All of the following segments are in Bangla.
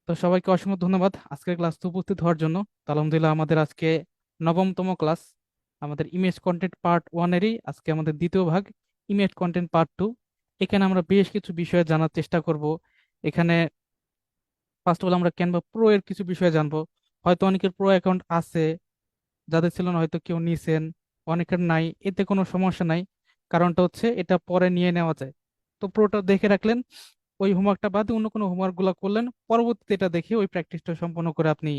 তো সবাইকে অসংখ্য ধন্যবাদ আজকের ক্লাসে উপস্থিত হওয়ার জন্য। তো আলহামদুলিল্লাহ, আমাদের আজকে নবমতম ক্লাস। আমাদের ইমেজ কন্টেন্ট পার্ট ওয়ানেরই আজকে আমাদের দ্বিতীয় ভাগ, ইমেজ কন্টেন্ট পার্ট টু। এখানে আমরা বেশ কিছু বিষয়ে জানার চেষ্টা করব। এখানে ফার্স্ট অফ অল আমরা ক্যানভা প্রো এর কিছু বিষয়ে জানবো। হয়তো অনেকের প্রো অ্যাকাউন্ট আছে, যাদের ছিল না হয়তো কেউ নিছেন, অনেকের নাই। এতে কোনো সমস্যা নাই, কারণটা হচ্ছে এটা পরে নিয়ে নেওয়া যায়। তো প্রোটা দেখে রাখলেন, ওই হোমওয়ার্কটা বাদে অন্য কোনো হোমওয়ার্ক গুলা করলেন, পরবর্তীতে এটা দেখে ওই প্র্যাকটিসটা সম্পন্ন করে আপনি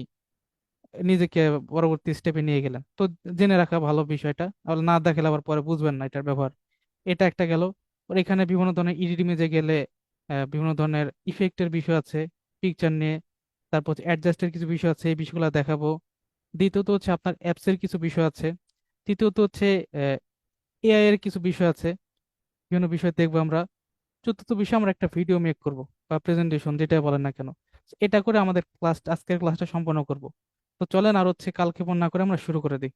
নিজেকে পরবর্তী স্টেপে নিয়ে গেলেন। তো জেনে রাখা ভালো বিষয়টা, আর না দেখলে আবার পরে বুঝবেন না এটার ব্যবহার। এটা একটা গেল। আর এখানে বিভিন্ন ধরনের এডিট ইমেজে গেলে বিভিন্ন ধরনের ইফেক্টের বিষয় আছে পিকচার নিয়ে। তারপর অ্যাডজাস্টের কিছু বিষয় আছে, এই বিষয়গুলো দেখাবো। দ্বিতীয়ত হচ্ছে আপনার অ্যাপস এর কিছু বিষয় আছে। তৃতীয়ত হচ্ছে এআই এর কিছু বিষয় আছে, বিভিন্ন বিষয় দেখবো আমরা। চতুর্থ বিষয়, আমরা একটা ভিডিও মেক করব বা প্রেজেন্টেশন, যেটা বলেন না কেন। এটা করে আমাদের ক্লাস, আজকের ক্লাসটা সম্পন্ন করব। তো চলেন আর হচ্ছে কালক্ষেপণ না করে আমরা শুরু করে দিই।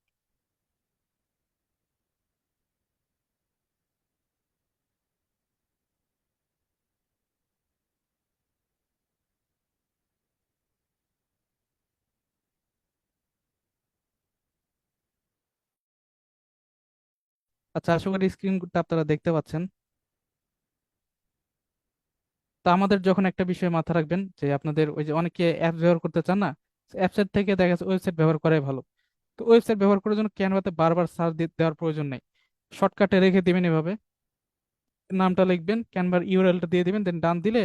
আচ্ছা, আশা করি স্ক্রিনটা আপনারা দেখতে পাচ্ছেন। তো আমাদের যখন একটা বিষয় মাথা রাখবেন যে আপনাদের ওই যে অনেকে অ্যাপ ব্যবহার করতে চান না, অ্যাপসেট থেকে দেখা যাচ্ছে ওয়েবসাইট ব্যবহার করাই ভালো। তো ওয়েবসাইট ব্যবহার করার জন্য ক্যানভাতে বারবার সার্চ দেওয়ার প্রয়োজন নেই। শর্টকাটে রেখে দিবেন এভাবে, নামটা লিখবেন, ক্যানভার ইউআরএলটা দিয়ে দিবেন, দেন ডান দিলে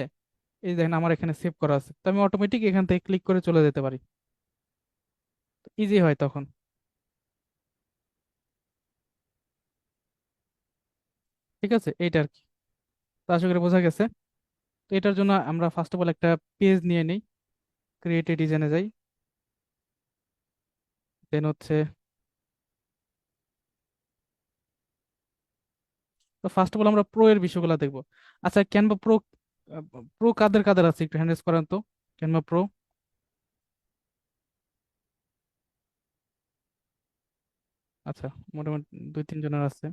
এই দেখেন আমার এখানে সেভ করা আছে। তো আমি অটোমেটিক এখান থেকে ক্লিক করে চলে যেতে পারি, ইজি হয় তখন। ঠিক আছে, এইটা আর কি। তো আশা করি বোঝা গেছে। তো এটার জন্য আমরা ফার্স্ট অফ অল একটা পেজ নিয়ে নিই, ক্রিয়েট এ ডিজাইনে যাই। দেন হচ্ছে, তো ফার্স্ট অফ অল আমরা প্রো এর বিষয়গুলো দেখবো। আচ্ছা, ক্যানভা প্রো, প্রো কাদের কাদের আছে একটু হ্যান্ডেস করেন তো। ক্যানভা প্রো, আচ্ছা, মোটামুটি দুই তিন জনের আছে।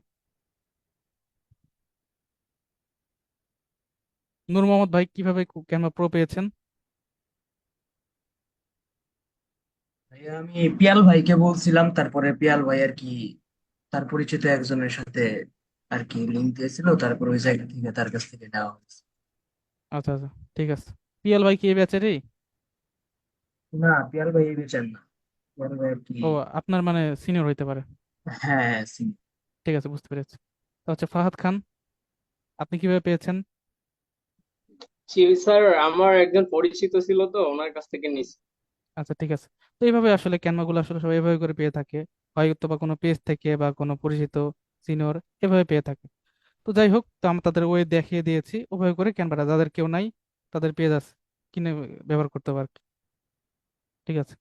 নূর মোহাম্মদ ভাই, কিভাবে ক্যানভা প্রো পেয়েছেন? ভাইয়া, আমি পিয়াল ভাইকে বলছিলাম, তারপরে পিয়াল ভাই আর কি তার পরিচিত একজনের সাথে আর কি লিঙ্ক দিয়েছিল, তারপর ওই জায়গা থেকে তার কাছ থেকে নেওয়া হয়েছে। আচ্ছা আচ্ছা, ঠিক আছে। পিএল ভাই কি এই ব্যাচেরই? না, পিয়াল ভাই এই বেচেন না। পিয়াল ভাই আর কি। ও, আপনার মানে সিনিয়র হইতে পারে। হ্যাঁ, হ্যাঁ, ঠিক আছে, বুঝতে পেরেছি। তো হচ্ছে ফাহাদ খান, আপনি কিভাবে পেয়েছেন? জি স্যার, আমার একজন পরিচিত ছিল তো ওনার কাছ থেকে নিছি। আচ্ছা, ঠিক আছে। তো এইভাবে আসলে ক্যানভা গুলো আসলে সবাই এভাবে করে পেয়ে থাকে, হয়তো বা কোনো পেজ থেকে বা কোনো পরিচিত সিনিয়র, এভাবে পেয়ে থাকে। তো যাই হোক, তো আমরা তাদের ওয়ে দেখিয়ে দিয়েছি, ওভাবে করে ক্যানভাটা যাদের কেউ নাই, তাদের পেজ আছে, কিনে ব্যবহার করতে পারে। ঠিক আছে।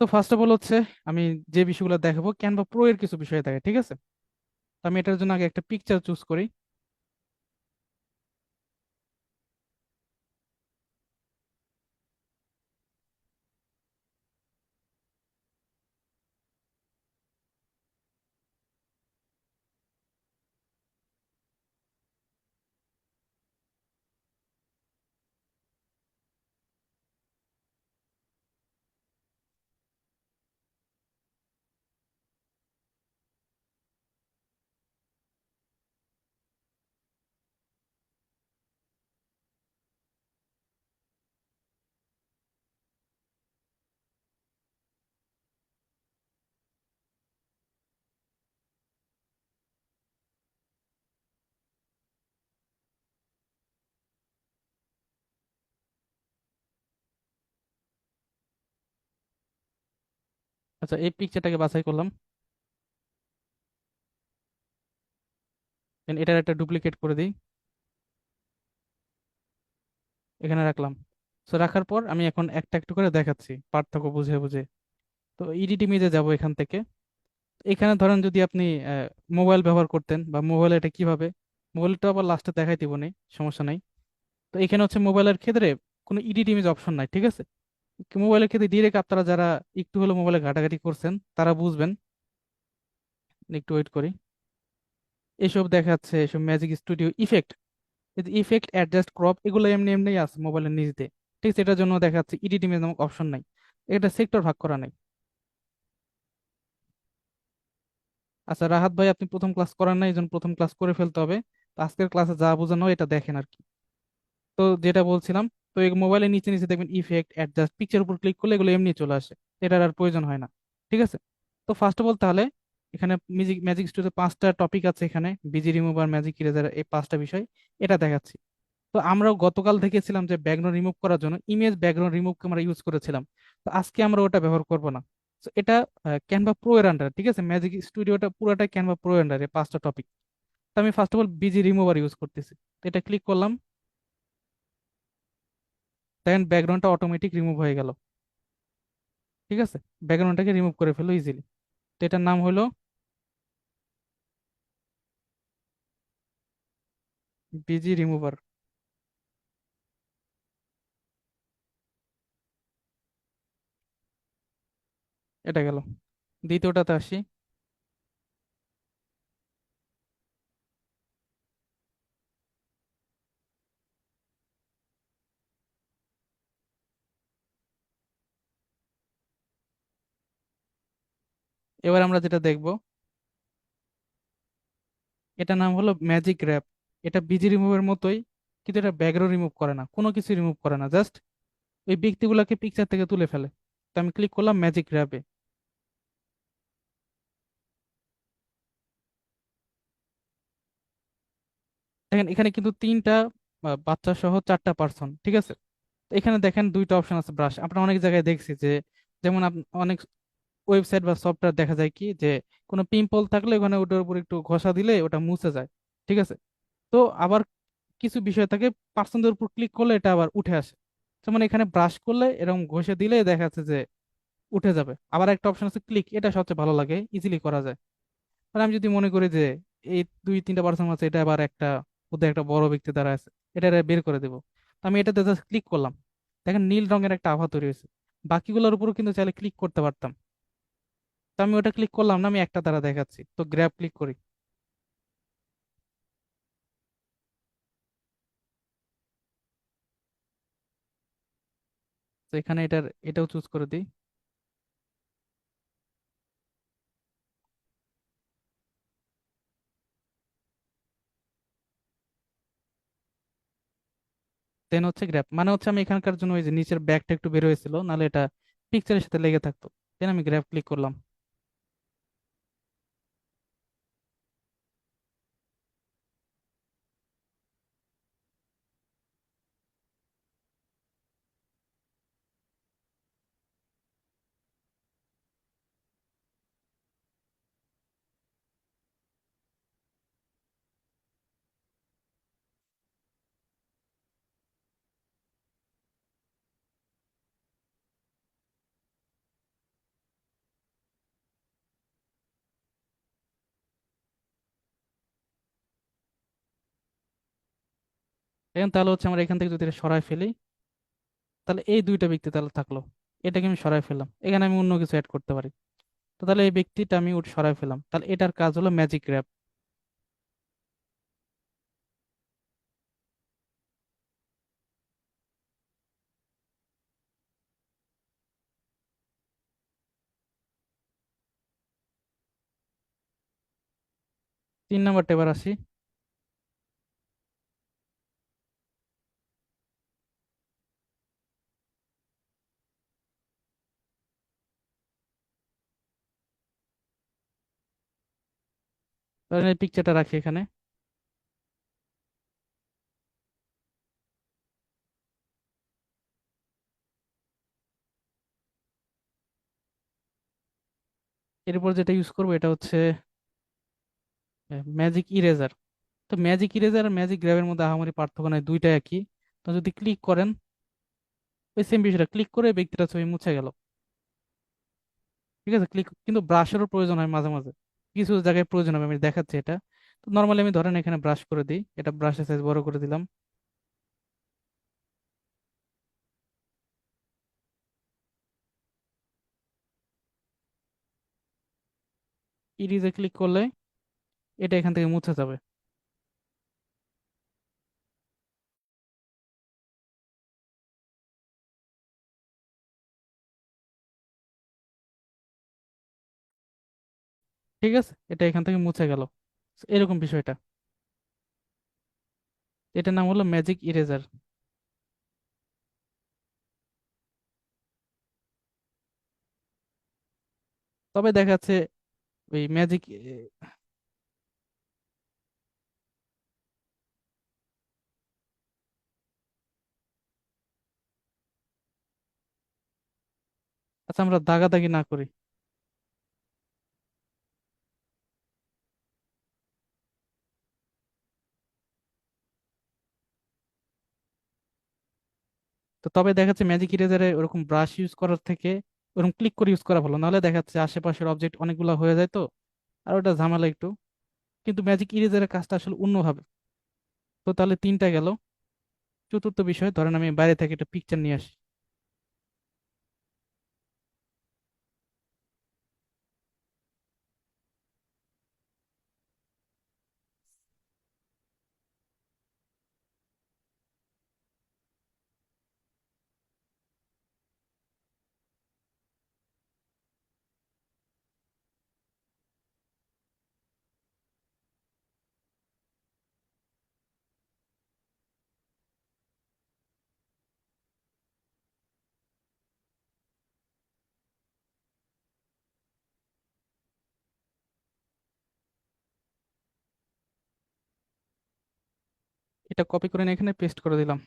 তো ফার্স্ট অফ অল হচ্ছে, আমি যে বিষয়গুলো দেখাবো ক্যানভা প্রো এর কিছু বিষয় থাকে, ঠিক আছে। তো আমি এটার জন্য আগে একটা পিকচার চুজ করি। আচ্ছা, এই পিকচারটাকে বাছাই করলাম। Then এটার একটা ডুপ্লিকেট করে দিই, এখানে রাখলাম। তো রাখার পর আমি এখন একটা একটা করে দেখাচ্ছি পার্থক্য বুঝে বুঝে। তো এডিট ইমেজে যাব এখান থেকে। এখানে ধরেন যদি আপনি মোবাইল ব্যবহার করতেন, বা মোবাইল এটা কিভাবে, মোবাইলটা আবার লাস্টে দেখাই দিব, নেই সমস্যা নাই। তো এখানে হচ্ছে মোবাইলের ক্ষেত্রে কোনো এডিট ইমেজ অপশন নাই, ঠিক আছে। মোবাইলের ক্ষেত্রে ডিরেক্ট আপনারা যারা একটু হলো মোবাইলে ঘাটাঘাটি করছেন তারা বুঝবেন। একটু ওয়েট করি। এসব দেখাচ্ছে, এসব ম্যাজিক স্টুডিও ইফেক্ট। এই যে ইফেক্ট, অ্যাডজাস্ট, ক্রপ, এগুলো এমনি এমনি আছে মোবাইলের নিচে। ঠিক আছে, এটার জন্য দেখা যাচ্ছে এডিট ইমেজ নামক অপশন নাই, এটা সেক্টর ভাগ করা নাই। আচ্ছা রাহাত ভাই, আপনি প্রথম ক্লাস করার নাই, এই জন্য প্রথম ক্লাস করে ফেলতে হবে। তো আজকের ক্লাসে যা বোঝানো হয় এটা দেখেন আর কি। তো যেটা বলছিলাম, তো এই মোবাইলের নিচে নিচে দেখবেন ইফেক্ট, অ্যাডজাস্ট, পিকচার উপর ক্লিক করলে এগুলো এমনি চলে আসে, এটার আর প্রয়োজন হয় না। ঠিক আছে, তো ফার্স্ট অফ অল তাহলে এখানে ম্যাজিক ম্যাজিক স্টুডিওতে 5টা টপিক আছে, এখানে বিজি রিমুভার, ম্যাজিক ইরেজার, এই 5টা বিষয় এটা দেখাচ্ছি। তো আমরাও গতকাল দেখেছিলাম যে ব্যাকগ্রাউন্ড রিমুভ করার জন্য ইমেজ ব্যাকগ্রাউন্ড রিমুভকে আমরা ইউজ করেছিলাম। তো আজকে আমরা ওটা ব্যবহার করব না। তো এটা ক্যানভা প্রো এর আন্ডারে, ঠিক আছে, ম্যাজিক স্টুডিওটা পুরোটাই ক্যানভা প্রো এর আন্ডারে 5টা টপিক। তো আমি first of all busy remover use করতেছি, তো এটা ক্লিক করলাম, দেখেন ব্যাকগ্রাউন্ডটা অটোমেটিক রিমুভ হয়ে গেল। ঠিক আছে, ব্যাকগ্রাউন্ডটাকে রিমুভ করে ফেলো ইজিলি। তো এটার নাম হলো বিজি রিমুভার। এটা গেল। দ্বিতীয়টাতে আসি। এবার আমরা যেটা দেখব, এটা নাম হলো ম্যাজিক র্যাপ। এটা বিজি রিমুভের মতোই, কিন্তু এটা ব্যাকগ্রাউন্ড রিমুভ করে না, কোনো কিছু রিমুভ করে না, জাস্ট ওই ব্যক্তিগুলোকে পিকচার থেকে তুলে ফেলে। তো আমি ক্লিক করলাম ম্যাজিক র্যাপে। দেখেন এখানে কিন্তু 3টা বাচ্চা সহ 4টা পার্সন, ঠিক আছে। তো এখানে দেখেন 2টা অপশন আছে ব্রাশ, আমরা অনেক জায়গায় দেখছি যে, যেমন অনেক ওয়েবসাইট বা সফটওয়্যার দেখা যায় কি যে, কোনো পিম্পল থাকলে ওখানে ওটার উপর একটু ঘষা দিলে ওটা মুছে যায়। ঠিক আছে, তো আবার কিছু বিষয় থাকে, পার্সনদের উপর ক্লিক করলে এটা আবার উঠে আসে। যেমন এখানে ব্রাশ করলে এরকম ঘষে দিলে দেখা যাচ্ছে যে উঠে যাবে। আবার একটা অপশন আছে ক্লিক, এটা সবচেয়ে ভালো লাগে, ইজিলি করা যায়। মানে আমি যদি মনে করি যে এই 2-3টা পার্সন আছে, এটা আবার একটা ওদের একটা বড় ব্যক্তি দ্বারা আছে, এটা বের করে দেবো। তো আমি এটাতে জাস্ট ক্লিক করলাম, দেখেন নীল রঙের একটা আভা তৈরি হয়েছে। বাকিগুলোর উপরও কিন্তু চাইলে ক্লিক করতে পারতাম। তো আমি ওটা ক্লিক করলাম না, আমি একটা দ্বারা দেখাচ্ছি, তো গ্র্যাব ক্লিক করি। তো এখানে এটাও চুজ করে দিই। দেন হচ্ছে গ্র্যাব মানে হচ্ছে আমি এখানকার জন্য ওই যে নিচের ব্যাগটা একটু বের হয়েছিল, নাহলে এটা পিকচারের সাথে লেগে থাকতো। দেন আমি গ্র্যাব ক্লিক করলাম। এখন তাহলে হচ্ছে আমরা এখান থেকে যদি এটা সরাই ফেলি, তাহলে এই 2টা ব্যক্তি তাহলে থাকলো। এটাকে আমি সরাই ফেললাম, এখানে আমি অন্য কিছু অ্যাড করতে পারি। তো তাহলে এই ব্যক্তিটা আমি সরাই ফেলাম, তাহলে এটার কাজ হলো ম্যাজিক র্যাপ। 3 নাম্বারটা এবার আসি। তাহলে এই পিকচারটা রাখি এখানে। এরপর যেটা ইউজ করবো এটা হচ্ছে ম্যাজিক ইরেজার। তো ম্যাজিক ইরেজার আর ম্যাজিক গ্র্যাবের মধ্যে আহামরি পার্থক্য নাই, দুইটা একই। তো যদি ক্লিক করেন, ওই সেম বিষয়টা ক্লিক করে ব্যক্তিটা ছবি মুছে গেল। ঠিক আছে, ক্লিক কিন্তু ব্রাশেরও প্রয়োজন হয় মাঝে মাঝে, কিছু জায়গায় প্রয়োজন হবে, আমি দেখাচ্ছি এটা। তো নর্মালি আমি ধরেন এখানে ব্রাশ করে দিই, এটা ব্রাশের সাইজ বড় করে দিলাম। ইরিজে ক্লিক করলে এটা এখান থেকে মুছে যাবে। ঠিক আছে, এটা এখান থেকে মুছে গেল। So, এরকম বিষয়টা, এটার নাম হলো ম্যাজিক ইরেজার। তবে দেখা যাচ্ছে ওই ম্যাজিক, আচ্ছা আমরা দাগাদাগি না করি। তো তবে দেখা যাচ্ছে ম্যাজিক ইরেজারে ওরকম ব্রাশ ইউজ করার থেকে ওরকম ক্লিক করে ইউজ করা ভালো, নাহলে দেখা যাচ্ছে আশেপাশের অবজেক্ট অনেকগুলো হয়ে যায় তো, আর ওটা ঝামেলা একটু। কিন্তু ম্যাজিক ইরেজারের কাজটা আসলে অন্যভাবে। তো তাহলে তিনটা গেল। চতুর্থ বিষয়, ধরেন আমি বাইরে থেকে একটা পিকচার নিয়ে আসি। এটা কপি করে নিয়ে এখানে পেস্ট করে দিলাম।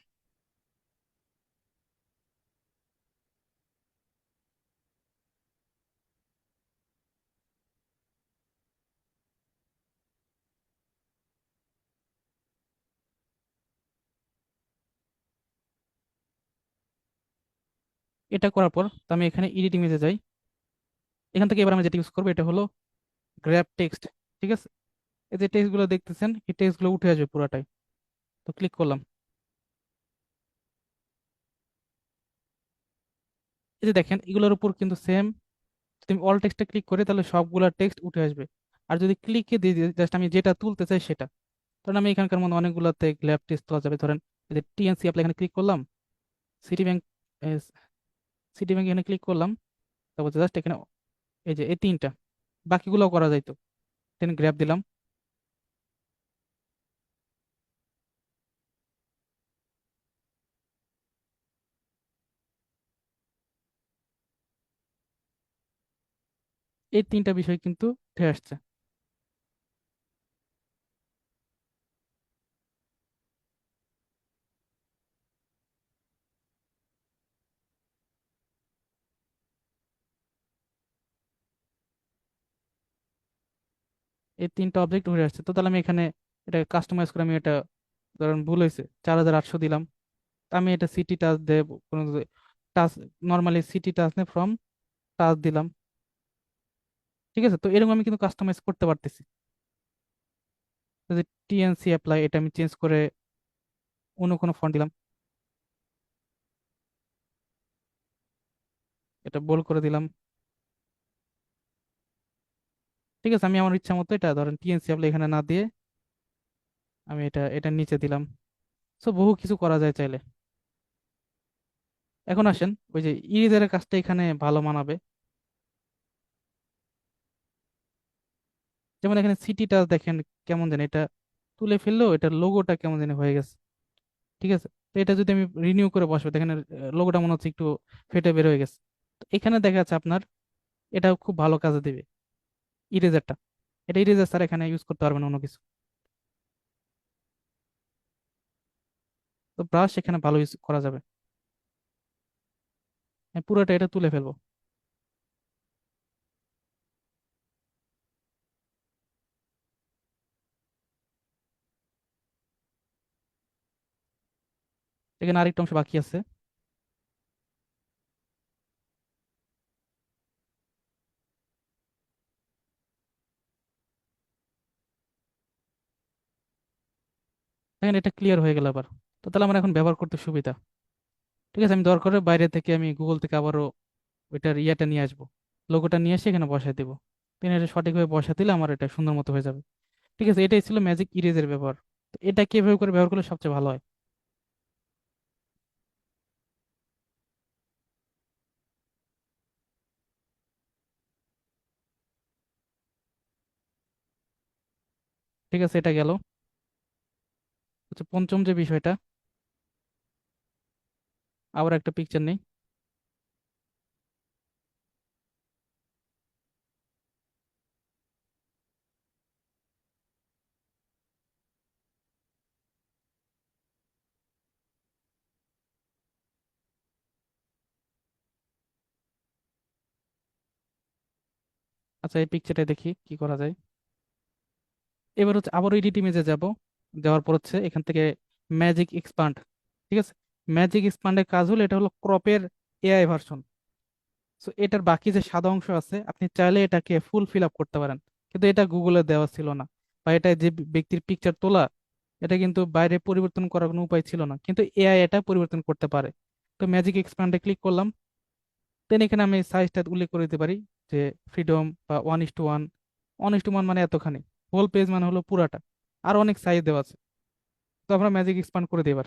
এটা করার পর তো আমি এখানে এডিট ইমেজে যাই। এখান থেকে এবার আমি যেটা ইউজ করবো এটা হলো গ্র্যাব টেক্সট। ঠিক আছে, এই যে টেক্সট গুলো দেখতেছেন, এই টেক্সট গুলো উঠে আসবে পুরাটাই। তো ক্লিক করলাম, এই যে দেখেন এগুলোর উপর কিন্তু সেম, যদি আমি অল টেক্সটে ক্লিক করি তাহলে সবগুলা টেক্সট উঠে আসবে। আর যদি ক্লিকে দিয়ে দিই জাস্ট আমি যেটা তুলতে চাই সেটা, কারণ আমি এখানকার মধ্যে অনেকগুলোতে গ্ল্যাব টেক্সট তোলা যাবে। ধরেন এই যে টিএনসি অ্যাপ্লাই, এখানে ক্লিক করলাম। সিটি ব্যাংক, সিটি ব্যাংক এখানে ক্লিক করলাম। তারপর জাস্ট এখানে এই যে এই তিনটা, বাকিগুলো করা যাইতো, দেন গ্র্যাব দিলাম। এই তিনটা বিষয় কিন্তু উঠে আসছে। এই তিনটা অবজেক্ট উঠে আসছে। তো তাহলে আমি এখানে এটা কাস্টমাইজ করে আমি এটা, ধরেন ভুল হয়েছে 4800 দিলাম। আমি এটা সিটি টাচ দেব, কোনো টাচ, নর্মালি সিটি টাচ নে ফ্রম টাচ দিলাম। ঠিক আছে, তো এরকম আমি কিন্তু কাস্টমাইজ করতে পারতেছি। টিএনসি অ্যাপ্লাই, এটা আমি চেঞ্জ করে অন্য কোনো ফন্ট দিলাম, এটা বোল্ড করে দিলাম। ঠিক আছে, আমি আমার ইচ্ছা মতো এটা ধরেন টিএনসি অ্যাপ্লাই এখানে না দিয়ে আমি এটা এটা নিচে দিলাম। সো বহু কিছু করা যায় চাইলে। এখন আসেন ওই যে ইরেজারের কাজটা এখানে ভালো মানাবে। যেমন এখানে সিটিটা দেখেন কেমন জানি এটা তুলে ফেললেও এটার লোগোটা কেমন জানি হয়ে গেছে। ঠিক আছে, তো এটা যদি আমি রিনিউ করে বসবো দেখেন লোগোটা মনে হচ্ছে একটু ফেটে বের হয়ে গেছে। তো এখানে দেখা যাচ্ছে আপনার এটা খুব ভালো কাজে দিবে ইরেজারটা। এটা ইরেজার স্যার এখানে ইউজ করতে পারবেন অন্য কিছু। তো ব্রাশ এখানে ভালো ইউজ করা যাবে। আমি পুরোটা এটা তুলে ফেলবো। এখানে আরেকটা অংশ বাকি আছে। দেখেন এটা ক্লিয়ার হয়ে গেল আবার। তো তাহলে আমার এখন ব্যবহার করতে সুবিধা। ঠিক আছে, আমি দরকার হলে বাইরে থেকে আমি গুগল থেকে আবারও ওইটার ইয়েটা নিয়ে আসবো, লোগোটা নিয়ে এসে এখানে বসাই দেবো। তিনি এটা সঠিকভাবে বসা দিলে আমার এটা সুন্দর মতো হয়ে যাবে। ঠিক আছে, এটাই ছিল ম্যাজিক ইরেজের ব্যবহার। তো এটা কিভাবে করে ব্যবহার করলে সবচেয়ে ভালো হয়? ঠিক আছে, এটা গেল। আচ্ছা, পঞ্চম যে বিষয়টা, আবার একটা পিকচার নেই। আচ্ছা, এই পিকচারটা দেখি কি করা যায়। এবার হচ্ছে আবার এডিট ইমেজে যাব। যাওয়ার পর হচ্ছে এখান থেকে ম্যাজিক এক্সপান্ড। ঠিক আছে, ম্যাজিক এক্সপান্ডের কাজ হলো, এটা হলো ক্রপের এআই ভার্সন। সো এটার বাকি যে সাদা অংশ আছে, আপনি চাইলে এটাকে ফুল ফিল আপ করতে পারেন, কিন্তু এটা গুগলে দেওয়া ছিল না। বা এটা যে ব্যক্তির পিকচার তোলা, এটা কিন্তু বাইরে পরিবর্তন করার কোনো উপায় ছিল না, কিন্তু এআই এটা পরিবর্তন করতে পারে। তো ম্যাজিক এক্সপ্যান্ডে ক্লিক করলাম। দেন এখানে আমি সাইজটা উল্লেখ করে দিতে পারি যে ফ্রিডম বা 1:1। 1:1 মানে এতখানি, হোল পেজ মানে হলো পুরাটা। আর অনেক সাইজ দেওয়া আছে। তো আমরা ম্যাজিক এক্সপ্যান্ড করে দিই এবার।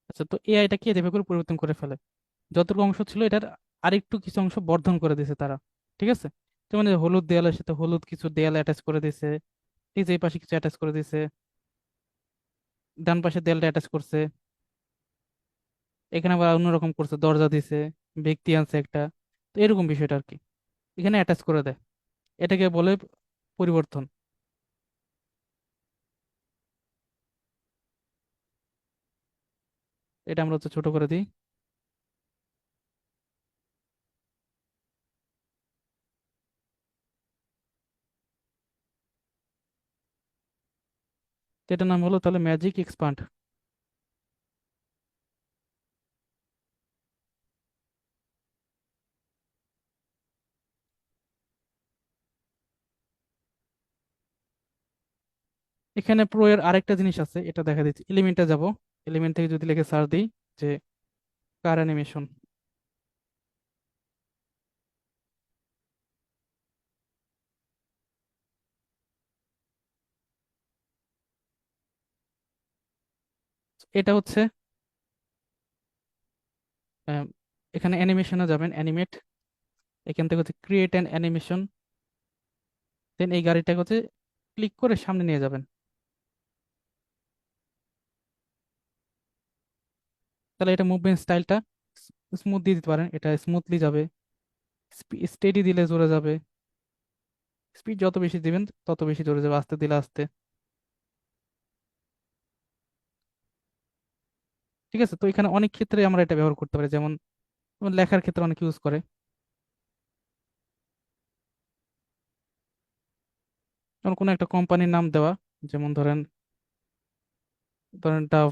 আচ্ছা, তো এআইটা কি এভাবে করে পরিবর্তন করে ফেলে। যতটুকু অংশ ছিল এটার আরেকটু কিছু অংশ বর্ধন করে দিয়েছে তারা। ঠিক আছে, যেমন এই হলুদ দেয়ালের সাথে হলুদ কিছু দেয়াল অ্যাটাচ করে দিয়েছে। ঠিক আছে, এই পাশে কিছু অ্যাটাচ করে দিয়েছে, ডান পাশে দেয়ালটা অ্যাটাচ করছে। এখানে আবার অন্যরকম করছে, দরজা দিছে, ব্যক্তি আনছে একটা। তো এরকম বিষয়টা আর কি, এখানে অ্যাটাচ করে দেয়। এটাকে বলে পরিবর্তন। এটা আমরা হচ্ছে ছোট করে দিই। তো এটার নাম হলো তাহলে ম্যাজিক এক্সপান্ড। এখানে প্রো এর আরেকটা জিনিস আছে, এটা দেখা দিচ্ছি। এলিমেন্টে যাব, এলিমেন্ট থেকে যদি লিখে সার্চ দিই যে কার অ্যানিমেশন, এটা হচ্ছে আহ, এখানে অ্যানিমেশনে যাবেন, অ্যানিমেট। এখান থেকে হচ্ছে ক্রিয়েট অ্যান অ্যানিমেশন। দেন এই গাড়িটাকে হচ্ছে ক্লিক করে সামনে নিয়ে যাবেন। তাহলে এটা মুভমেন্ট স্টাইলটা স্মুথ দিয়ে দিতে পারেন, এটা স্মুথলি যাবে। স্টেডি দিলে জোরে যাবে। স্পিড যত বেশি দিবেন তত বেশি জোরে যাবে, আস্তে দিলে আস্তে। ঠিক আছে, তো এখানে অনেক ক্ষেত্রে আমরা এটা ব্যবহার করতে পারি, যেমন যেমন লেখার ক্ষেত্রে অনেক ইউজ করে। যেমন কোনো একটা কোম্পানির নাম দেওয়া, যেমন ধরেন ধরেন ডাভ,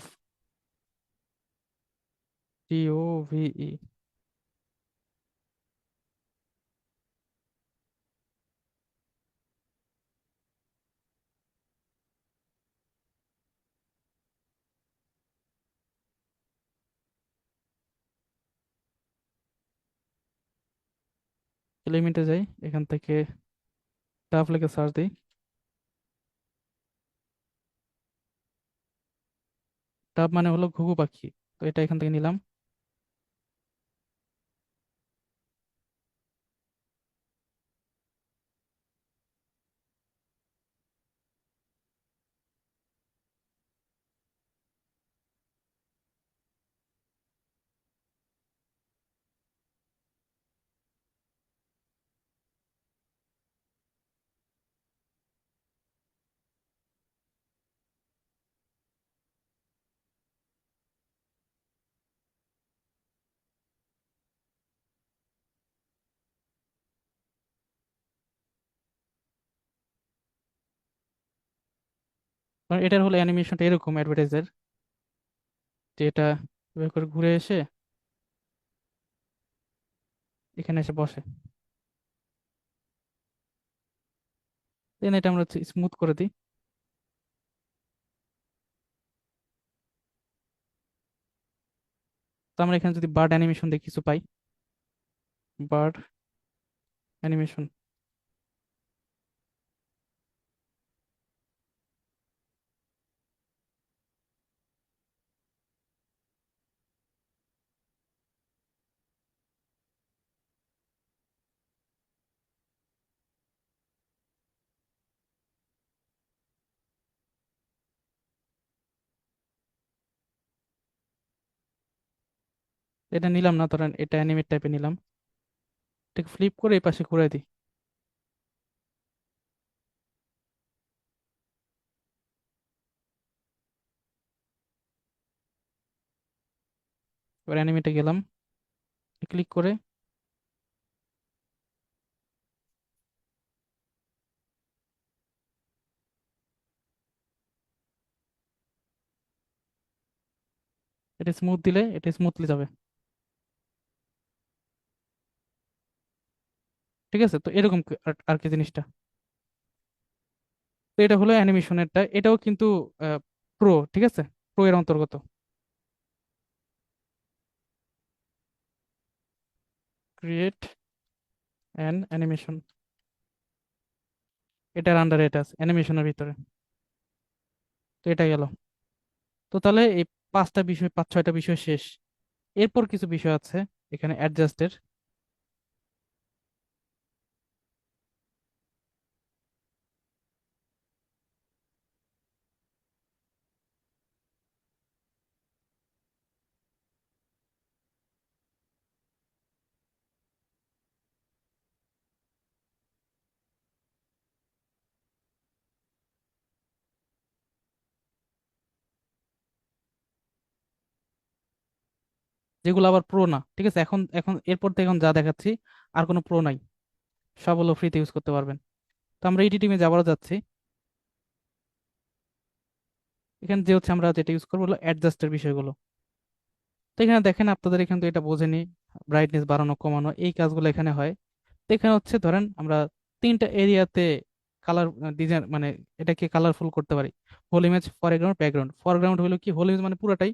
DOVE। এলিমেন্টে যাই, এখান থেকে ডাভ লিখে সার্চ দিই। ডাব মানে হলো ঘুঘু পাখি। তো এটা এখান থেকে নিলাম। কারণ এটার হলো অ্যানিমেশনটা এরকম অ্যাডভার্টাইজের, যে এটা এভাবে করে ঘুরে এসে এখানে এসে বসে। দেন এটা আমরা স্মুথ করে দিই। তো আমরা এখানে যদি বার্ড অ্যানিমেশন দিয়ে কিছু পাই, বার্ড অ্যানিমেশন, এটা নিলাম না, ধরেন এটা অ্যানিমেট টাইপে নিলাম। এটাকে ফ্লিপ করে এই পাশে ঘুরে দিই। এবার অ্যানিমেটে গেলাম, ক্লিক করে এটা স্মুথ দিলে এটা স্মুথলি যাবে। ঠিক আছে, তো এরকম আর আর কি জিনিসটা। তো এটা হলো অ্যানিমেশনেরটা, এটাও কিন্তু প্রো, ঠিক আছে, প্রো এর অন্তর্গত। ক্রিয়েট অ্যান অ্যানিমেশন, এটার আন্ডারে এটা আছে অ্যানিমেশনের ভিতরে। তো এটা গেল। তো তাহলে এই পাঁচটা বিষয়, পাঁচ ছয়টা বিষয় শেষ। এরপর কিছু বিষয় আছে এখানে অ্যাডজাস্টের। যেগুলো আবার প্রো না, ঠিক আছে, এখন এখন এরপর থেকে এখন যা দেখাচ্ছি আর কোনো প্রো নাই, সব হলো ফ্রিতে ইউজ করতে পারবেন। তো আমরা এই টিমে আবারও যাচ্ছি। এখানে যে হচ্ছে আমরা যেটা ইউজ করবো হলো অ্যাডজাস্টের বিষয়গুলো। তো এখানে দেখেন আপনাদের এখানে তো এটা বোঝেনি, ব্রাইটনেস বাড়ানো কমানো এই কাজগুলো এখানে হয়। তো এখানে হচ্ছে ধরেন আমরা তিনটা এরিয়াতে কালার ডিজাইন মানে এটাকে কালারফুল করতে পারি। Whole image, foreground, background. Foreground হলো কি, হোল ইমেজ মানে পুরোটাই।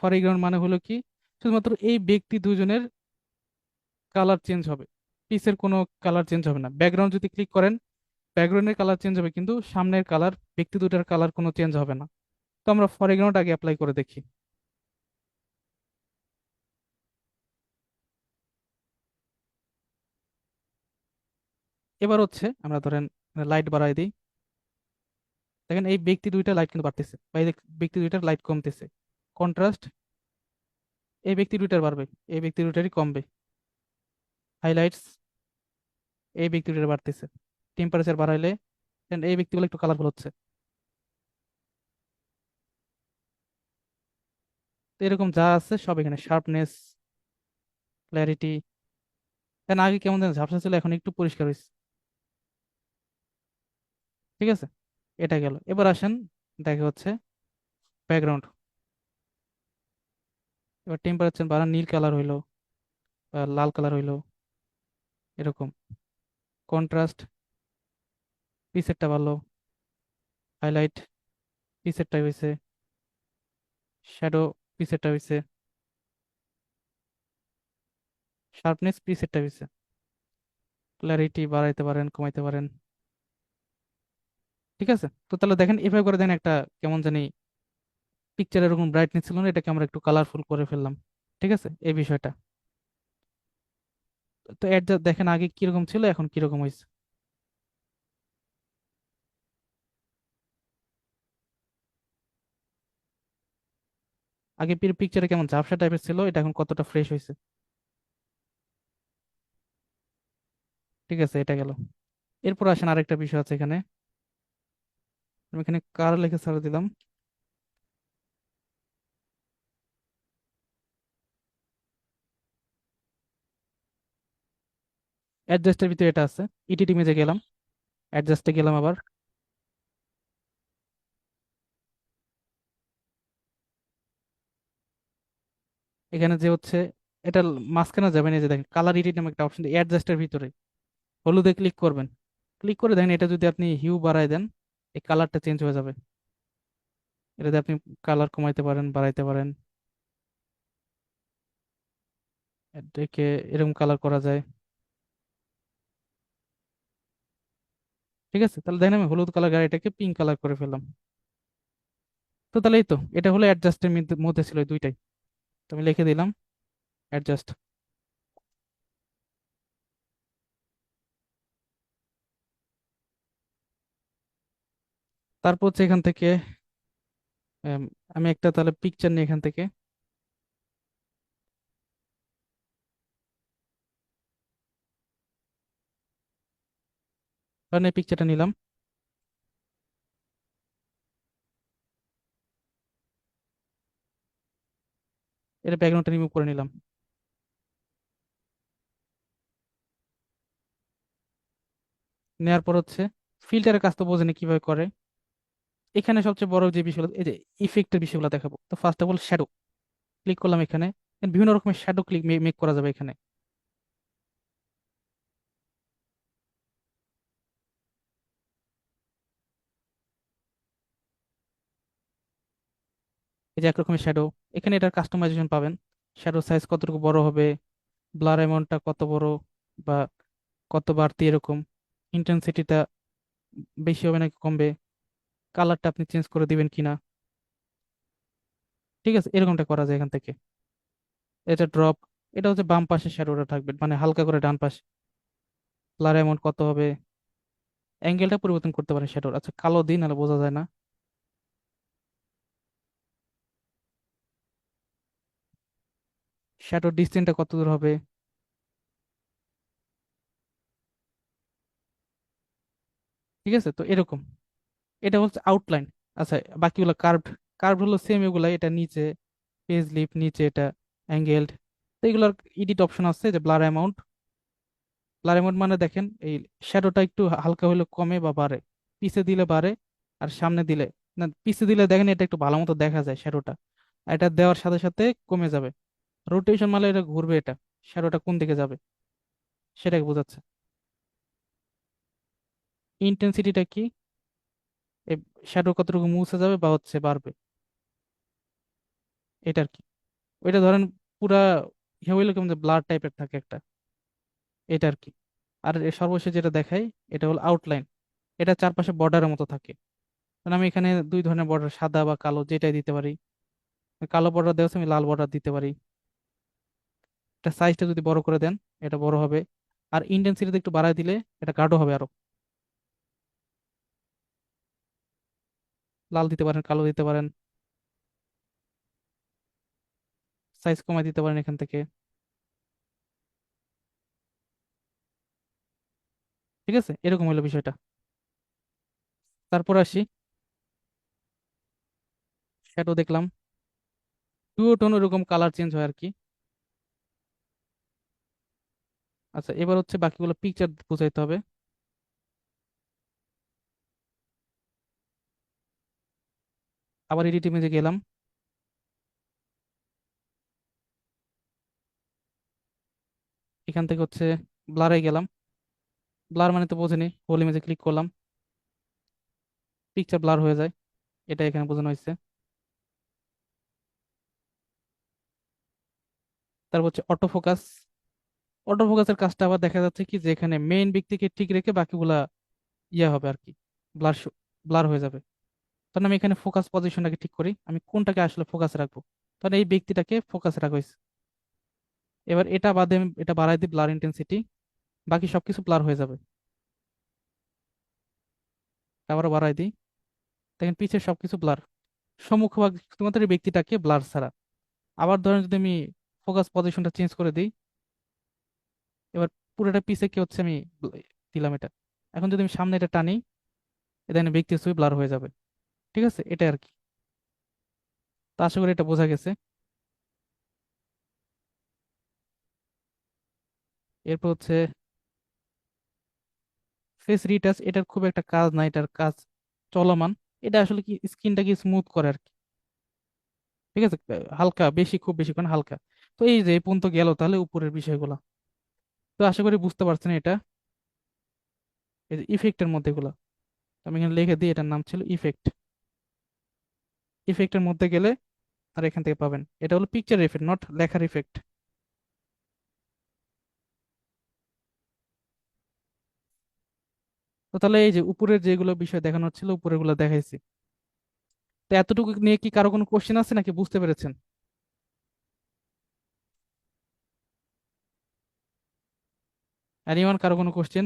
ফরগ্রাউন্ড মানে হলো কি, শুধুমাত্র এই ব্যক্তি দুজনের কালার চেঞ্জ হবে, পিসের কোনো কালার চেঞ্জ হবে না। ব্যাকগ্রাউন্ড যদি ক্লিক করেন, ব্যাকগ্রাউন্ডের কালার চেঞ্জ হবে কিন্তু সামনের কালার, ব্যক্তি দুটার কালার কোনো চেঞ্জ হবে না। তো আমরা ফরগ্রাউন্ড আগে অ্যাপ্লাই করে দেখি। এবার হচ্ছে আমরা ধরেন লাইট বাড়াই দিই। দেখেন এই ব্যক্তি দুইটা লাইট কিন্তু বাড়তেছে, বা এই ব্যক্তি দুইটার লাইট কমতেছে। কন্ট্রাস্ট, এই ব্যক্তি দুইটার বাড়বে, এই ব্যক্তি দুইটারই কমবে। হাইলাইটস, এই ব্যক্তি দুইটার বাড়তেছে। টেম্পারেচার বাড়াইলে then এই ব্যক্তিগুলো একটু কালারফুল হচ্ছে। তো এরকম যা আছে সব এখানে, শার্পনেস, ক্ল্যারিটি। দেন আগে কেমন যেন ঝাপসা ছিল, এখন একটু পরিষ্কার হয়েছে। ঠিক আছে, এটা গেল। এবার আসেন, দেখা হচ্ছে ব্যাকগ্রাউন্ড। এবার টেম্পারেচার বাড়ান, নীল কালার হইলো বা লাল কালার হইলো এরকম। কন্ট্রাস্ট, পিসেরটা ভালো। হাইলাইট, পিসেরটা হয়েছে। শ্যাডো, পিসেরটা হয়েছে। শার্পনেস, পিসেরটা হয়েছে। ক্ল্যারিটি বাড়াইতে পারেন, কমাইতে পারেন। ঠিক আছে, তো তাহলে দেখেন এভাবে করে দেন একটা কেমন জানি পিকচার এরকম ব্রাইটনেস ছিল না, এটাকে আমরা একটু কালারফুল করে ফেললাম। ঠিক আছে, এই বিষয়টা। তো অ্যাডজাস্ট দেখেন আগে কিরকম ছিল, এখন কিরকম হয়েছে। আগে পিকচারে কেমন ঝাপসা টাইপের ছিল, এটা এখন কতটা ফ্রেশ হয়েছে। ঠিক আছে, এটা গেল। এরপর আসেন আরেকটা বিষয় আছে এখানে। আমি এখানে কার লিখে ছেড়ে দিলাম। অ্যাডজাস্টের ভিতরে এটা আছে। এডিট ইমেজে গেলাম, অ্যাডজাস্টে গেলাম আবার। এখানে যে হচ্ছে এটা মাঝখানে যাবেন, এই যে দেখেন কালার এডিট নামে একটা অপশন, অ্যাডজাস্টের ভিতরে হলুদে ক্লিক করবেন। ক্লিক করে দেখেন এটা যদি আপনি হিউ বাড়ায় দেন, এই কালারটা চেঞ্জ হয়ে যাবে। এটাতে আপনি কালার কমাইতে পারেন, বাড়াইতে পারেন। এটাকে এরকম কালার করা যায়। ঠিক আছে, তাহলে দেখেন আমি হলুদ কালার গাড়িটাকে পিঙ্ক কালার করে ফেললাম। তো তাহলে এই তো, এটা হলো অ্যাডজাস্টের মধ্যে মধ্যে ছিল এই দুইটাই। তো আমি লিখে দিলাম অ্যাডজাস্ট। তারপর হচ্ছে এখান থেকে আম, আমি একটা তাহলে পিকচার নিই এখান থেকে। কারণ এই পিকচারটা নিলাম, এটা ব্যাকগ্রাউন্ডটা রিমুভ করে নিলাম। নেওয়ার পর হচ্ছে ফিল্টারের কাজ তো বোঝেনি কিভাবে করে। এখানে সবচেয়ে বড় যে বিষয়গুলো, এই যে ইফেক্টের বিষয়গুলো দেখাবো। তো first of all shadow click করলাম এখানে। বিভিন্ন রকমের শ্যাডো ক্লিক মেক করা যাবে এখানে। এই যে একরকমের শ্যাডো, এখানে এটার কাস্টমাইজেশন পাবেন। শ্যাডো সাইজ কতটুকু বড় হবে, ব্লার অ্যামাউন্টটা কত বড় বা কত বাড়তি, এরকম ইন্টেন্সিটিটা বেশি হবে নাকি কমবে, কালারটা আপনি চেঞ্জ করে দিবেন কিনা। ঠিক আছে, এরকমটা করা যায় এখান থেকে। এটা ড্রপ, এটা হচ্ছে বাম পাশে শ্যাডোটা থাকবে, মানে হালকা করে ডান পাশে। ব্লার অ্যামাউন্ট কত হবে, অ্যাঙ্গেলটা পরিবর্তন করতে পারেন শ্যাডোর। আচ্ছা, কালো দিন নাহলে বোঝা যায় না। শ্যাডোর ডিস্টেন্সটা কত দূর হবে। ঠিক আছে, তো এরকম। এটা হচ্ছে আউটলাইন। আচ্ছা, বাকিগুলো কার্ভড। কার্ভ হলো সেম এগুলা, এটা নিচে পেজ লিপ, নিচে এটা অ্যাঙ্গেলড। তো এগুলোর এডিট অপশন আছে, যে ব্লার অ্যামাউন্ট। ব্লার অ্যামাউন্ট মানে দেখেন এই শ্যাডোটা একটু হালকা হলে কমে বা বাড়ে। পিছে দিলে বাড়ে, আর সামনে দিলে, না পিছে দিলে দেখেন এটা একটু ভালো মতো দেখা যায় শ্যাডোটা। এটা দেওয়ার সাথে সাথে কমে যাবে। রোটেশন মানে এটা ঘুরবে, এটা শ্যাডোটা কোন দিকে যাবে সেটাকে বোঝাচ্ছে। ইন্টেন্সিটিটা কি, এই শ্যাডো কতটুকু মুছে যাবে বা হচ্ছে বাড়বে, এটার কি। ওইটা ধরেন পুরা ইয়ে হইলে কেমন ব্লার টাইপের থাকে একটা, এটা আর কি। আর এর সর্বশেষ যেটা দেখাই, এটা হলো আউটলাইন। এটা চারপাশে বর্ডারের মতো থাকে। কারণ আমি এখানে দুই ধরনের বর্ডার, সাদা বা কালো, যেটাই দিতে পারি। কালো বর্ডার দেওয়া আছে, আমি লাল বর্ডার দিতে পারি। এটা সাইজটা যদি বড় করে দেন, এটা বড় হবে। আর ইন্টেন্সিটি একটু বাড়ায় দিলে এটা গাঢ় হবে আরো। লাল দিতে পারেন, কালো দিতে পারেন, সাইজ কমায় দিতে পারেন এখান থেকে। ঠিক আছে, এরকম হলো বিষয়টা। তারপর আসি, শ্যাডো দেখলাম, টু টোন ওরকম কালার চেঞ্জ হয় আর কি। আচ্ছা, এবার হচ্ছে বাকিগুলো পিকচার বুঝাইতে হবে। আবার এডিট ইমেজে গেলাম, এখান থেকে হচ্ছে ব্লারে গেলাম। ব্লার মানে তো বোঝেনি, হোল ইমেজে ক্লিক করলাম, পিকচার ব্লার হয়ে যায়, এটা এখানে বোঝানো হয়েছে। তারপর হচ্ছে অটো ফোকাস। অটো ফোকাসের কাজটা আবার দেখা যাচ্ছে কি, যে এখানে মেইন ব্যক্তিকে ঠিক রেখে বাকিগুলা ইয়ে হবে আর কি, ব্লার ব্লার হয়ে যাবে। তখন আমি এখানে ফোকাস পজিশনটাকে ঠিক করি, আমি কোনটাকে আসলে ফোকাস রাখবো। তখন এই ব্যক্তিটাকে ফোকাস রাখা হয়েছে। এবার এটা বাদে আমি এটা বাড়াই দিই ব্লার ইন্টেন্সিটি, বাকি সবকিছু ব্লার হয়ে যাবে। আবারও বাড়াই দিই, দেখেন পিছের সবকিছু ব্লার, সম্মুখভাগ শুধুমাত্র এই ব্যক্তিটাকে ব্লার ছাড়া। আবার ধরেন যদি আমি ফোকাস পজিশনটা চেঞ্জ করে দিই, এবার পুরোটা পিছে কি হচ্ছে, আমি দিলাম এটা। এখন যদি আমি সামনে এটা টানি, এটা ব্যক্তির ছবি ব্লার হয়ে যাবে। ঠিক আছে, এটা আর কি। তো আশা করি এটা বোঝা গেছে। এরপর হচ্ছে ফেস রিটাচ, এটার খুব একটা কাজ না, এটার কাজ চলমান। এটা আসলে কি স্কিনটাকে স্মুথ করে আর কি। ঠিক আছে, হালকা বেশি, খুব বেশি করে না, হালকা। তো এই যে এই পর্যন্ত গেল তাহলে উপরের বিষয়গুলো। তো আশা করি বুঝতে পারছেন এটা। এই যে ইফেক্টের মধ্যে এগুলো, তো আমি এখানে লিখে দিই, এটার নাম ছিল ইফেক্ট। ইফেক্টের মধ্যে গেলে আর এখান থেকে পাবেন, এটা হলো পিকচার ইফেক্ট, নট লেখার ইফেক্ট। তো তাহলে এই যে উপরের যেগুলো বিষয় দেখানো হচ্ছিল, উপরের গুলো দেখাইছি। তো এতটুকু নিয়ে কি কারো কোনো কোশ্চেন আছে নাকি, বুঝতে পেরেছেন? আর ইমান কারো কোনো কোশ্চেন?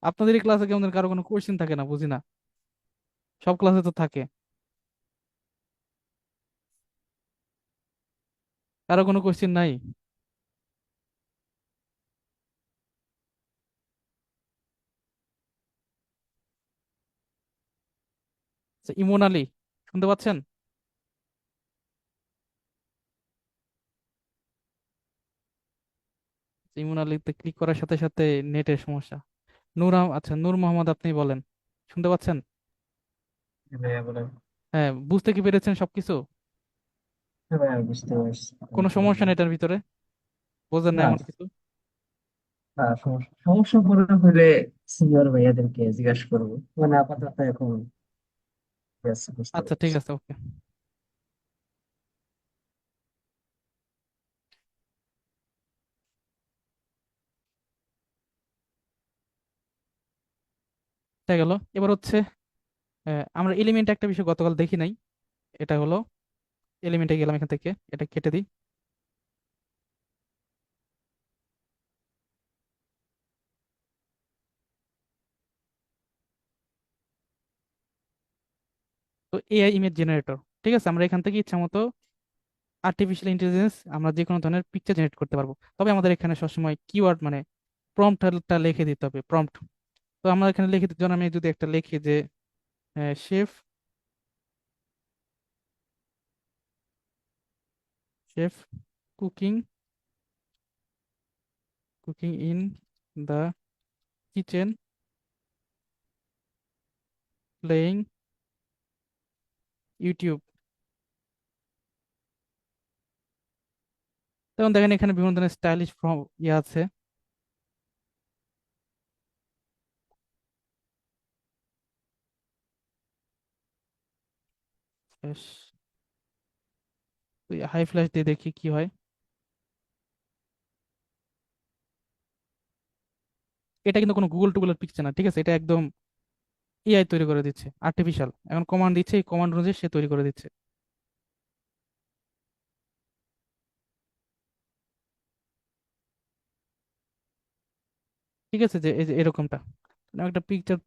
আপনাদের এই ক্লাসে কেমন কারো কোনো কোশ্চেন থাকে না, বুঝি না। সব ক্লাসে তো থাকে। কারো কোনো কোশ্চেন নাই? আচ্ছা, ইমন আলী, শুনতে পাচ্ছেন? ইমন আলীতে ক্লিক করার সাথে সাথে নেটের সমস্যা। আচ্ছা, নূর মোহাম্মদ, আপনি বলেন, শুনতে পাচ্ছেন? হ্যাঁ ভাইয়া বলেন। হ্যাঁ, বুঝতে কি পেরেছেন সবকিছু? হ্যাঁ ভাইয়া বুঝতে পারছি কোনো সমস্যা আলহামদুলিল্লাহ। নেই এটার ভিতরে? বোঝেন না না, এমন কিছু? না, সমস্যা সমস্যা পড়ে হলে সিনিয়র ভাইয়াদেরকে জিজ্ঞাসা করবো, মানে আপাতত এখন yes, বুঝতে আচ্ছা, ঠিক পারছি। আছে, ওকে। এটা গেল। এবার হচ্ছে আমরা এলিমেন্ট একটা বিষয় গতকাল দেখি নাই, এটা হলো এলিমেন্টে গেলাম, এখান থেকে এটা কেটে দিই। তো এআই ইমেজ জেনারেটর, ঠিক আছে, আমরা এখান থেকে ইচ্ছা মতো আর্টিফিশিয়াল ইন্টেলিজেন্স আমরা যে কোনো ধরনের পিকচার জেনারেট করতে পারবো। তবে আমাদের এখানে সবসময় কিওয়ার্ড মানে প্রম্পটটা লিখে দিতে হবে, প্রম্পট। তো আমরা এখানে লিখে দিতে, যেমন আমি যদি একটা লিখি যে chef chef cooking cooking in the kitchen playing YouTube. তখন দেখেন এখানে বিভিন্ন ধরনের স্টাইলিশ ইয়ে আছে। হাই ফ্ল্যাশ দিয়ে দেখি কি হয়। এটা কিন্তু কোনো গুগল টুগলের পিকচার না, ঠিক আছে, এটা একদম এআই তৈরি করে দিচ্ছে, আর্টিফিশিয়াল। এখন কমান্ড দিচ্ছে, এই কমান্ড অনুযায়ী সে তৈরি করে দিচ্ছে। ঠিক আছে, যে এই যে এরকমটা আমি একটা পিকচার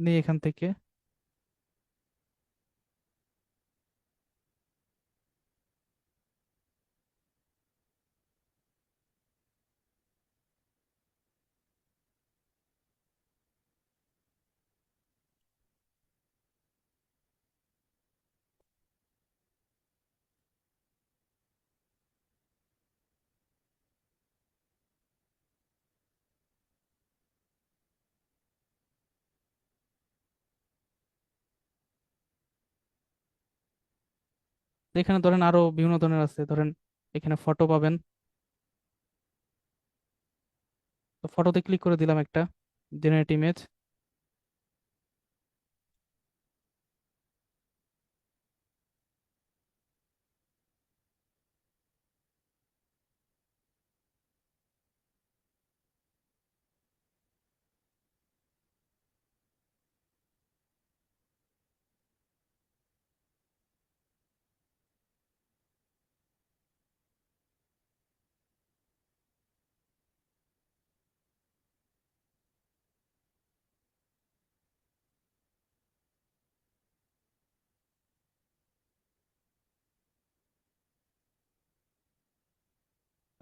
নিয়ে এখান থেকে, তো এখানে ধরেন আরো বিভিন্ন ধরনের আছে, ধরেন এখানে ফটো পাবেন। তো ফটোতে ক্লিক করে দিলাম একটা জেনারেট ইমেজ।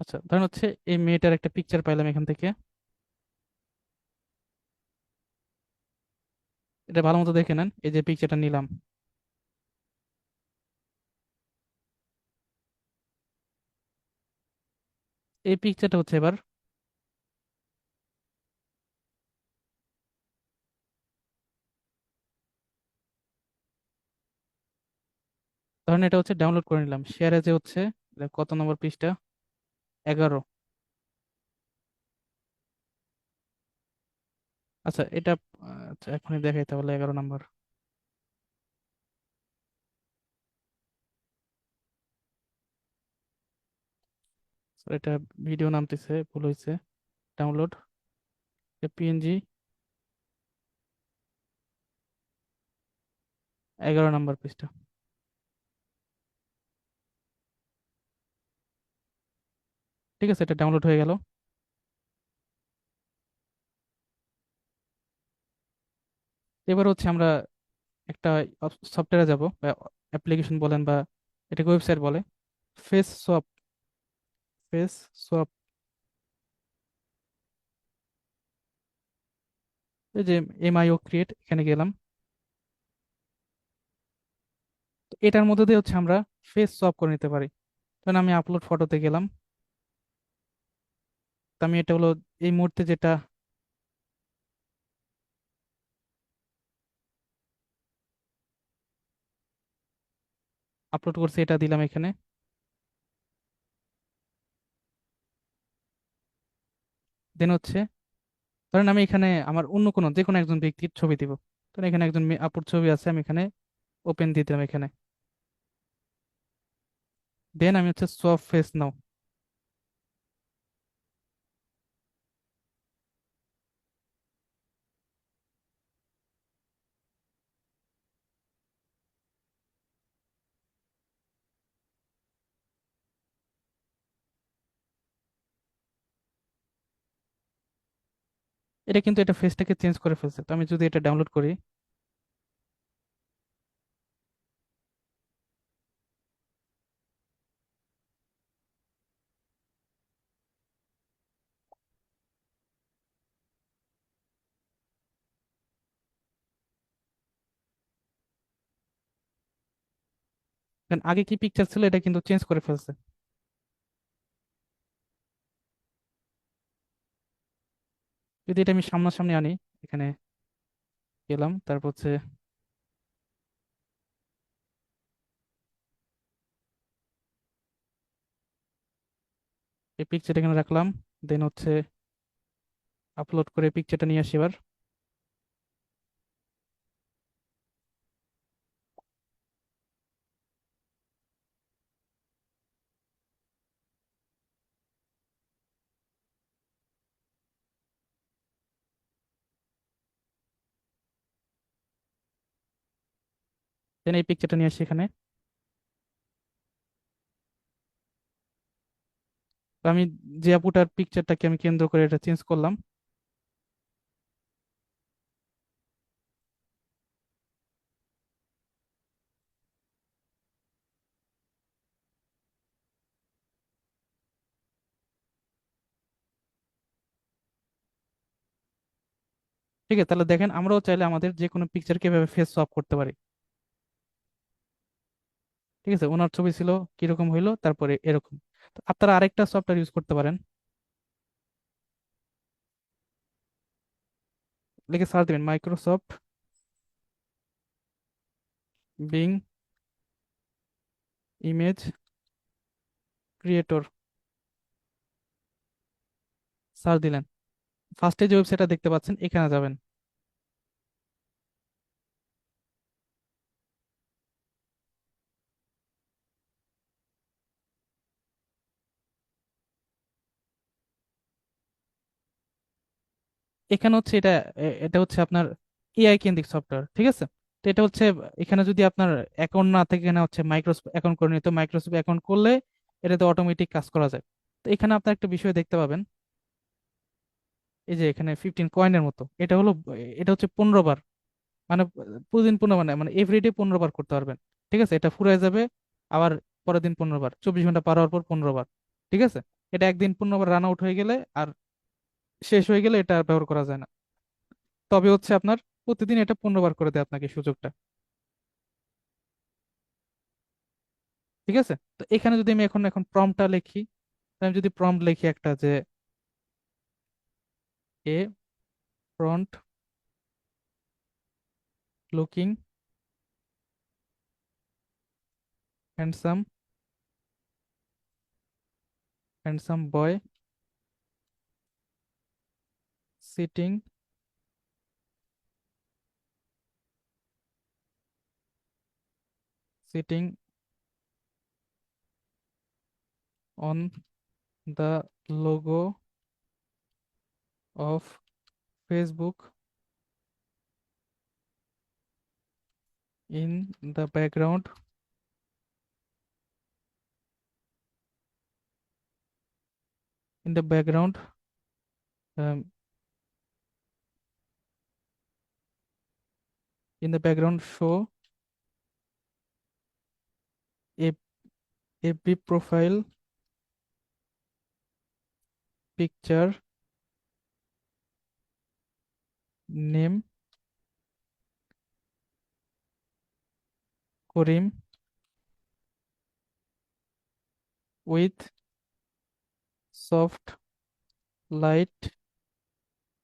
আচ্ছা, ধরেন হচ্ছে এই মেয়েটার একটা পিকচার পাইলাম এখান থেকে। এটা ভালো মতো দেখে নেন, এই যে পিকচারটা নিলাম। এই পিকচারটা হচ্ছে এবার, ধরেন এটা হচ্ছে ডাউনলোড করে নিলাম, শেয়ারে যে হচ্ছে, এটা কত নম্বর পৃষ্ঠা? 11। আচ্ছা এটা, আচ্ছা এখনই দেখাই তাহলে 11 নম্বর। So, এটা ভিডিও নামতেছে, ভুল হয়েছে। ডাউনলোড পিএনজি, 11 নম্বর পৃষ্ঠা। ঠিক আছে, এটা ডাউনলোড হয়ে গেল। এবার হচ্ছে আমরা একটা সফটওয়্যারে যাব, বা অ্যাপ্লিকেশন বলেন বা এটাকে ওয়েবসাইট বলে, ফেস সোয়াপ। ফেস সোয়াপ, এই যে এমআইও ক্রিয়েট, এখানে গেলাম। তো এটার মধ্যে দিয়ে হচ্ছে আমরা ফেস সোয়াপ করে নিতে পারি। ধরেন আমি আপলোড ফটোতে গেলাম, তো আমি এটা হলো এই মুহূর্তে যেটা আপলোড করছি এটা দিলাম এখানে। দেন হচ্ছে, ধরেন আমি এখানে আমার অন্য কোনো যে কোনো একজন ব্যক্তির ছবি দিব। ধরেন এখানে একজন আপুর ছবি আছে, আমি এখানে ওপেন দিয়ে দিলাম এখানে। দেন আমি হচ্ছে সোয়াপ ফেস নাও। এটা কিন্তু এটা ফেসটাকে চেঞ্জ করে ফেলছে। তো আমি যদি এটা ডাউনলোড করি, দেন আগে কি পিকচার ছিল এটা কিন্তু চেঞ্জ করে ফেলছে। যদি এটা আমি সামনাসামনি আনি, এখানে গেলাম, তারপর হচ্ছে এই পিকচারটা এখানে রাখলাম। দেন হচ্ছে আপলোড করে পিকচারটা নিয়ে আসি এবার। দেন এই পিকচারটা নিয়ে আসি এখানে। তো আমি যে আপুটার পিকচারটাকে আমি কেন্দ্র করে এটা চেঞ্জ করলাম। ঠিক আছে, তাহলে দেখেন আমরাও চাইলে আমাদের যে কোনো পিকচারকে এভাবে ফেস সোয়াপ করতে পারি। ঠিক আছে, ওনার ছবি ছিল, কিরকম হইলো, তারপরে এরকম। তো আপনারা আরেকটা সফটওয়্যার ইউজ করতে পারেন, লিখে সার্চ দিবেন Microsoft being image creator. Search দিলেন, ফার্স্টে যে ওয়েবসাইটটা দেখতে পাচ্ছেন এখানে যাবেন। এখানে হচ্ছে এটা, এটা হচ্ছে আপনার এআই কেন্দ্রিক সফটওয়্যার। ঠিক আছে, তো এটা হচ্ছে, এখানে যদি আপনার অ্যাকাউন্ট না থাকে, এখানে হচ্ছে মাইক্রোসফট অ্যাকাউন্ট করে নিতে, মাইক্রোসফট অ্যাকাউন্ট করলে এটাতে অটোমেটিক কাজ করা যায়। তো এখানে আপনার একটা বিষয় দেখতে পাবেন, এই যে এখানে 15 কয়েনের মতো, এটা হলো, এটা হচ্ছে 15 বার, মানে প্রতিদিন 15, মানে এভরিডে 15 বার করতে পারবেন। ঠিক আছে, এটা ফুরায় যাবে, আবার পরের দিন 15 বার, 24 ঘন্টা পার হওয়ার পর 15 বার। ঠিক আছে, এটা একদিন পূর্ণবার রান আউট হয়ে গেলে আর শেষ হয়ে গেলে এটা আর ব্যবহার করা যায় না। তবে হচ্ছে আপনার প্রতিদিন এটা 15 বার করে দেয় আপনাকে সুযোগটা। ঠিক আছে, তো এখানে যদি আমি এখন এখন প্রম্পটটা লিখি, তো আমি যদি প্রম্পট লিখি একটা যে a front looking handsome handsome boy sitting sitting on the logo of Facebook in the background in the background um, in the background show a FB profile picture name Karim with soft light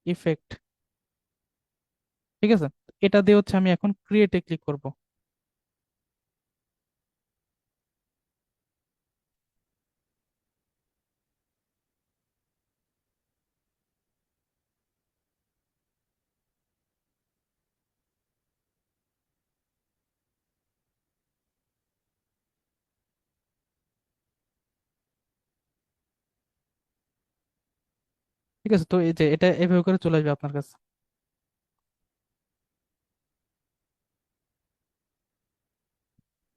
effect। ঠিক আছে, এটা দিয়ে হচ্ছে আমি এখন ক্রিয়েটে ক্লিক করব। ঠিক আছে, তো এই যে এটা এভাবে করে চলে আসবে আপনার কাছে।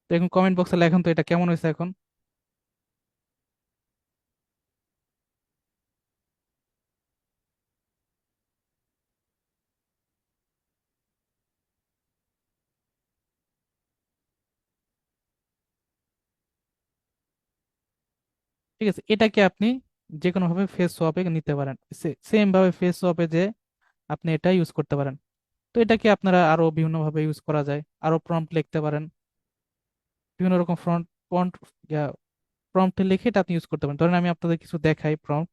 তো এখন কমেন্ট বক্সে লেখেন তো এটা কেমন হয়েছে এখন। ঠিক আছে, এটাকে আপনি যে কোনো ভাবে ফেস সোয়াপে নিতে পারেন, সেম ভাবে ফেস সোয়াপে যে আপনি এটা ইউজ করতে পারেন। তো এটাকে আপনারা আরো বিভিন্ন ভাবে ইউজ করা যায়, আরো প্রম্পট লিখতে পারেন, বিভিন্ন রকম ফ্রন্ট ফন্ট প্রম্পটে লিখে এটা আপনি ইউজ করতে পারেন। ধরেন আমি আপনাদের কিছু দেখাই প্রম্পট।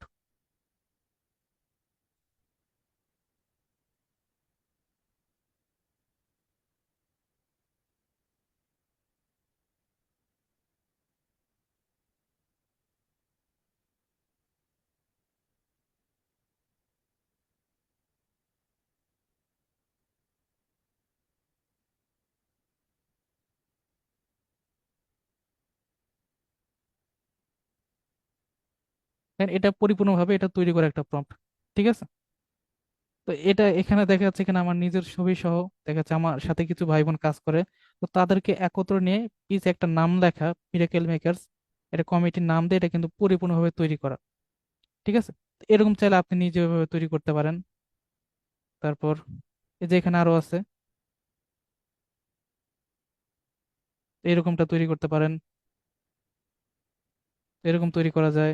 দেন এটা পরিপূর্ণভাবে এটা তৈরি করে একটা প্রম্পট। ঠিক আছে, তো এটা এখানে দেখা যাচ্ছে এখানে আমার নিজের ছবি সহ দেখা যাচ্ছে আমার সাথে কিছু ভাই বোন কাজ করে। তো তাদেরকে একত্র নিয়ে পিছে একটা নাম লেখা মিরাকেল মেকারস, এটা কমিটির নাম দিয়ে এটা কিন্তু পরিপূর্ণভাবে তৈরি করা। ঠিক আছে, তো এরকম চাইলে আপনি নিজে ওইভাবে তৈরি করতে পারেন। তারপর এই যে এখানে আরো আছে, এরকমটা তৈরি করতে পারেন, এরকম তৈরি করা যায়।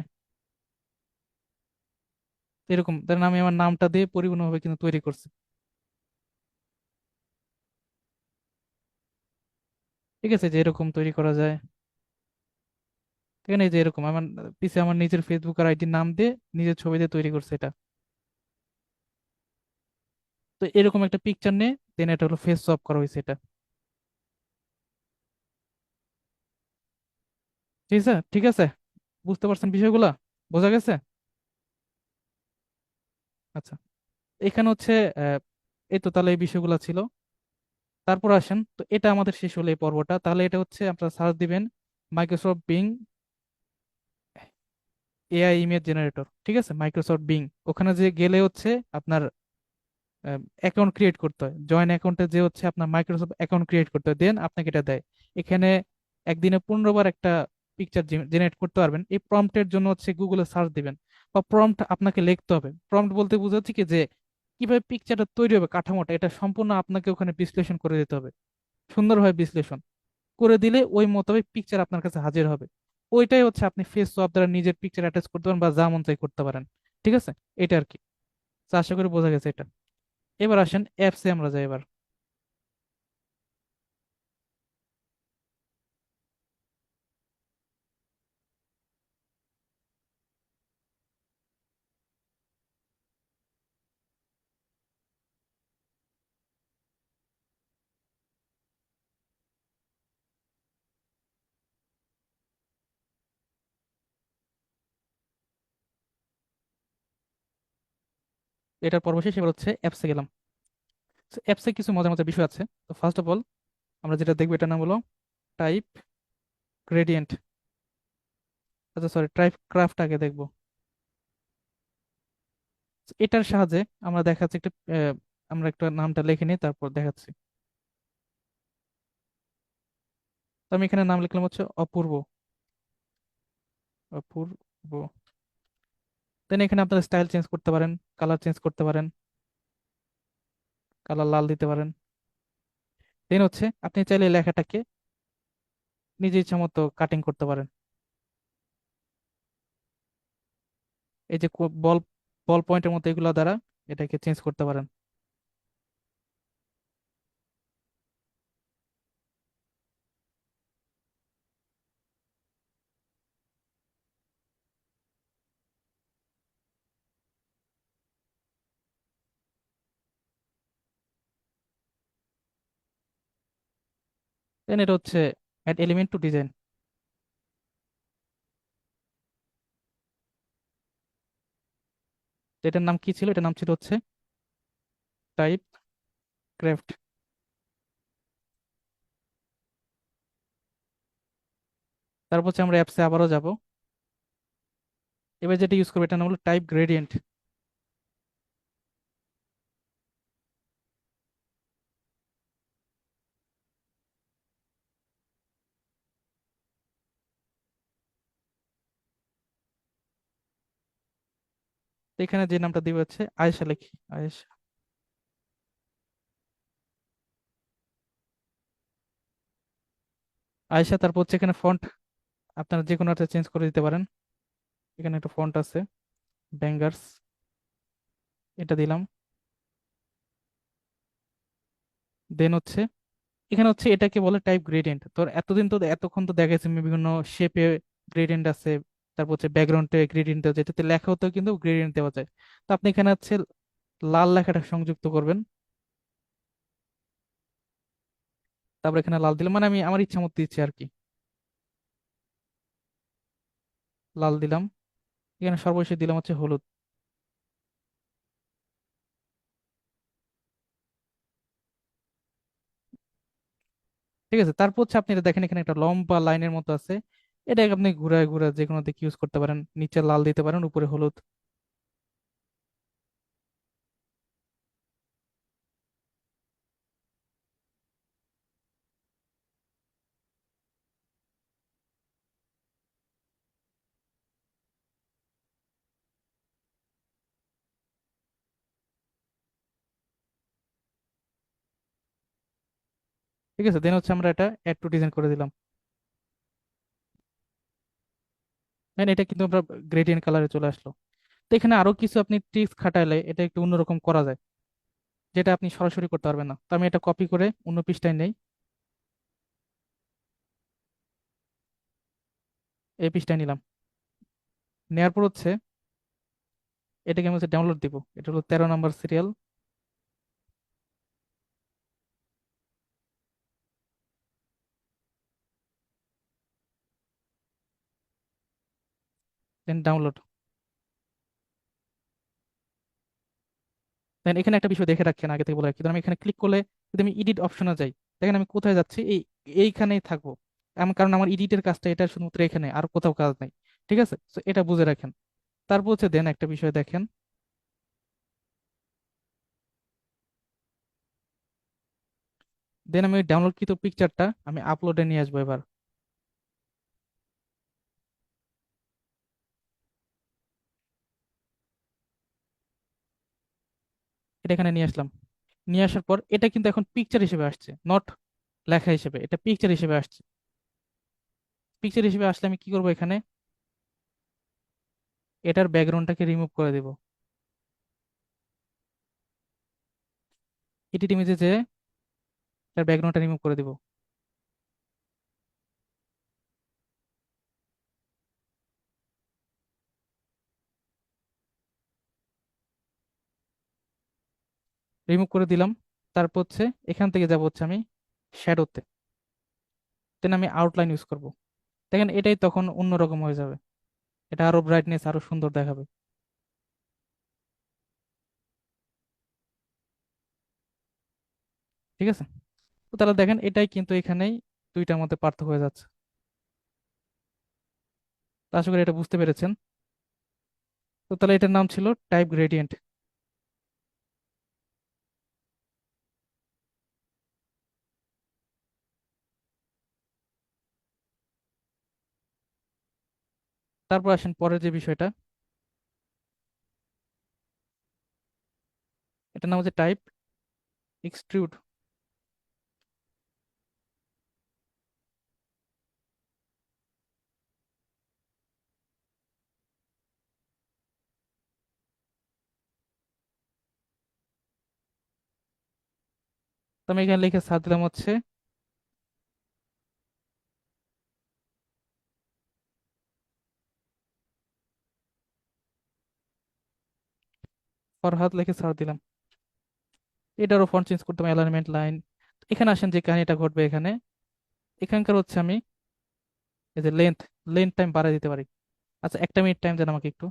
এরকম ধরেন আমি আমার নামটা দিয়ে পরিপূর্ণভাবে কিন্তু তৈরি করছি। ঠিক আছে, যে এরকম তৈরি করা যায়। ঠিক আছে, এই যে এরকম আমার পিছে আমার নিজের ফেসবুক আর আইডির নাম দিয়ে নিজের ছবি দিয়ে তৈরি করছে এটা। তো এরকম একটা পিকচার নিয়ে দেন এটা হলো ফেস সোয়াপ করা হয়েছে এটা। ঠিক আছে, ঠিক আছে, বুঝতে পারছেন বিষয়গুলা, বোঝা গেছে? আচ্ছা, এখানে হচ্ছে আহ, এই তো তাহলে এই বিষয়গুলো ছিল। তারপর আসেন, তো এটা আমাদের শেষ হলো এই পর্বটা। তাহলে এটা হচ্ছে আপনারা সার্চ দিবেন Microsoft being AI image generator. ঠিক আছে, মাইক্রোসফট বিং, ওখানে যে গেলে হচ্ছে আপনার অ্যাকাউন্ট ক্রিয়েট করতে হয়, জয়েন অ্যাকাউন্টে যে হচ্ছে আপনার মাইক্রোসফট অ্যাকাউন্ট ক্রিয়েট করতে হয়, দেন আপনাকে এটা দেয়। এখানে একদিনে 15 বার একটা পিকচার জেনারেট করতে পারবেন। এই প্রম্পটের জন্য হচ্ছে গুগলে সার্চ দিবেন, বা প্রম্পট আপনাকে লিখতে হবে। প্রম্পট বলতে বোঝাচ্ছে কি যে কিভাবে পিকচারটা তৈরি হবে, কাঠামোটা, এটা সম্পূর্ণ আপনাকে ওখানে বিশ্লেষণ করে দিতে হবে। সুন্দরভাবে বিশ্লেষণ করে দিলে ওই মোতাবেক পিকচার আপনার কাছে হাজির হবে। ওইটাই হচ্ছে আপনি ফেস সোয়াপ দ্বারা নিজের পিকচার অ্যাটাচ করতে পারেন বা যা মন চাই করতে পারেন। ঠিক আছে, এটা আর কি। তো আশা করি বোঝা গেছে এটা। এবার আসেন অ্যাপসে আমরা যাই এবার। এটার পর শেষ, এবার হচ্ছে অ্যাপসে গেলাম। অ্যাপসে কিছু মজার মজার বিষয় আছে। তো ফার্স্ট অফ অল আমরা যেটা দেখবো এটার নাম হলো টাইপ গ্রেডিয়েন্ট। আচ্ছা সরি, টাইপ ক্রাফট আগে দেখবো। তো এটার সাহায্যে আমরা দেখাচ্ছি একটা আমরা একটা নামটা লিখে নিই, তারপর দেখাচ্ছি। তো আমি এখানে নাম লিখলাম হচ্ছে অপূর্ব। অপূর্ব। দেন এখানে আপনার স্টাইল চেঞ্জ করতে পারেন, কালার চেঞ্জ করতে পারেন, কালার লাল দিতে পারেন। দেন হচ্ছে আপনি চাইলে লেখাটাকে নিজে ইচ্ছা মতো কাটিং করতে পারেন। এই যে বল বল পয়েন্টের মতো এগুলো দ্বারা এটাকে চেঞ্জ করতে পারেন। দেন এটা হচ্ছে অ্যাড এলিমেন্ট টু ডিজাইন। এটার নাম কি ছিল? এটার নাম ছিল হচ্ছে টাইপ ক্রাফট। তারপর হচ্ছে আমরা অ্যাপসে আবারও যাব। এবার যেটা ইউজ করবো এটার নাম হলো টাইপ গ্রেডিয়েন্ট। এখানে যে নামটা দিবে হচ্ছে আয়েশা লিখি, আয়েশা। আয়েশা। তারপর হচ্ছে এখানে ফন্ট আপনারা যে কোনো একটা চেঞ্জ করে দিতে পারেন। এখানে একটা ফন্ট আছে, ব্যাঙ্গার্স, এটা দিলাম। দেন হচ্ছে এখানে হচ্ছে এটাকে বলে টাইপ গ্রেডিয়েন্ট। তো এতদিন তো এতক্ষণ তো দেখাইছে বিভিন্ন শেপে গ্রেডিয়েন্ট আছে, তারপর হচ্ছে ব্যাকগ্রাউন্ডে গ্রেডিয়েন্ট দেওয়া যায়, এটাতে লেখা হতেও কিন্তু গ্রেডিয়েন্ট দেওয়া যায়। তো আপনি এখানে হচ্ছে লাল লেখাটা সংযুক্ত করবেন। তারপর এখানে লাল দিলাম, মানে আমি আমার ইচ্ছা মতো দিচ্ছি আর কি। লাল দিলাম। এখানে সর্বশেষে দিলাম হচ্ছে হলুদ। ঠিক আছে, তারপর হচ্ছে আপনি এটা দেখেন এখানে একটা লম্বা লাইনের মতো আছে। এটাকে আপনি ঘুরায় ঘুরায় যে কোনো দিকে ইউজ করতে পারেন, নিচে লাল দিতে পারেন, উপরে হলুদ। ঠিক আছে, দেন হচ্ছে আমরা এটা অ্যাড টু ডিজাইন করে দিলাম। দেন এটা কিন্তু আমরা গ্রেডিয়েন্ট কালারে চলে আসলো। তো এখানে আরো কিছু আপনি ট্রিক্স খাটাইলে এটা একটু অন্যরকম করা যায়, যেটা আপনি সরাসরি করতে পারবেন না। তো আমি এটা কপি করে অন্য পৃষ্ঠায় নেই, এই পৃষ্ঠায় নিলাম। নেওয়ার পর হচ্ছে এটাকে আমি হচ্ছে ডাউনলোড দিব। এটা হলো 13 নম্বর সিরিয়াল। দেন ডাউনলোড। দেন এখানে একটা বিষয় দেখে রাখেন, আগে থেকে বলে রাখি, ধরুন আমি এখানে ক্লিক করলে যদি আমি এডিট অপশনে যাই, দেখেন আমি কোথায় যাচ্ছি, এইখানেই থাকবো। কারণ আমার এডিটের কাজটা এটা শুধুমাত্র এখানে, আর কোথাও কাজ নাই। ঠিক আছে, তো এটা বুঝে রাখেন। তারপর হচ্ছে দেন একটা বিষয় দেখেন, দেন আমি ডাউনলোডকৃত পিকচারটা আমি আপলোডে নিয়ে আসবো এবার। এটা এখানে নিয়ে আসলাম। নিয়ে আসার পর এটা কিন্তু এখন পিকচার হিসেবে আসছে, নট লেখা হিসেবে, এটা পিকচার হিসেবে আসছে। পিকচার হিসেবে আসলে আমি কি করব এখানে, এটার ব্যাকগ্রাউন্ডটাকে রিমুভ করে দেব। এডিট ইমেজে যে এটার ব্যাকগ্রাউন্ডটা রিমুভ করে দেব। রিমুভ করে দিলাম। তারপর হচ্ছে এখান থেকে যাব হচ্ছে আমি শ্যাডোতে, দেন আমি আউটলাইন ইউজ করব। দেখেন এটাই তখন অন্যরকম হয়ে যাবে, এটা আরো ব্রাইটনেস আরো সুন্দর দেখাবে। ঠিক আছে, তো তাহলে দেখেন এটাই কিন্তু এখানেই দুইটার মধ্যে পার্থক্য হয়ে যাচ্ছে। তো আশা করি এটা বুঝতে পেরেছেন। তো তাহলে এটার নাম ছিল টাইপ গ্রেডিয়েন্ট। তারপর আসেন পরের যে বিষয়টা, এটার নাম হচ্ছে টাইপ এক্সট্রুড। তো আমি এখানে লিখে সার্চ দিলাম হচ্ছে ফরহাদ, লিখে সার্চ দিলাম। এটারও ফন্ট চেঞ্জ করতাম, অ্যালাইনমেন্ট লাইন। এখানে আসেন যে কাহিনীটা ঘটবে এখানে, এখানকার হচ্ছে আমি এই যে লেন্থ, লেন্থ টাইম বাড়ায় দিতে পারি। আচ্ছা, একটা মিনিট টাইম দেন আমাকে একটু।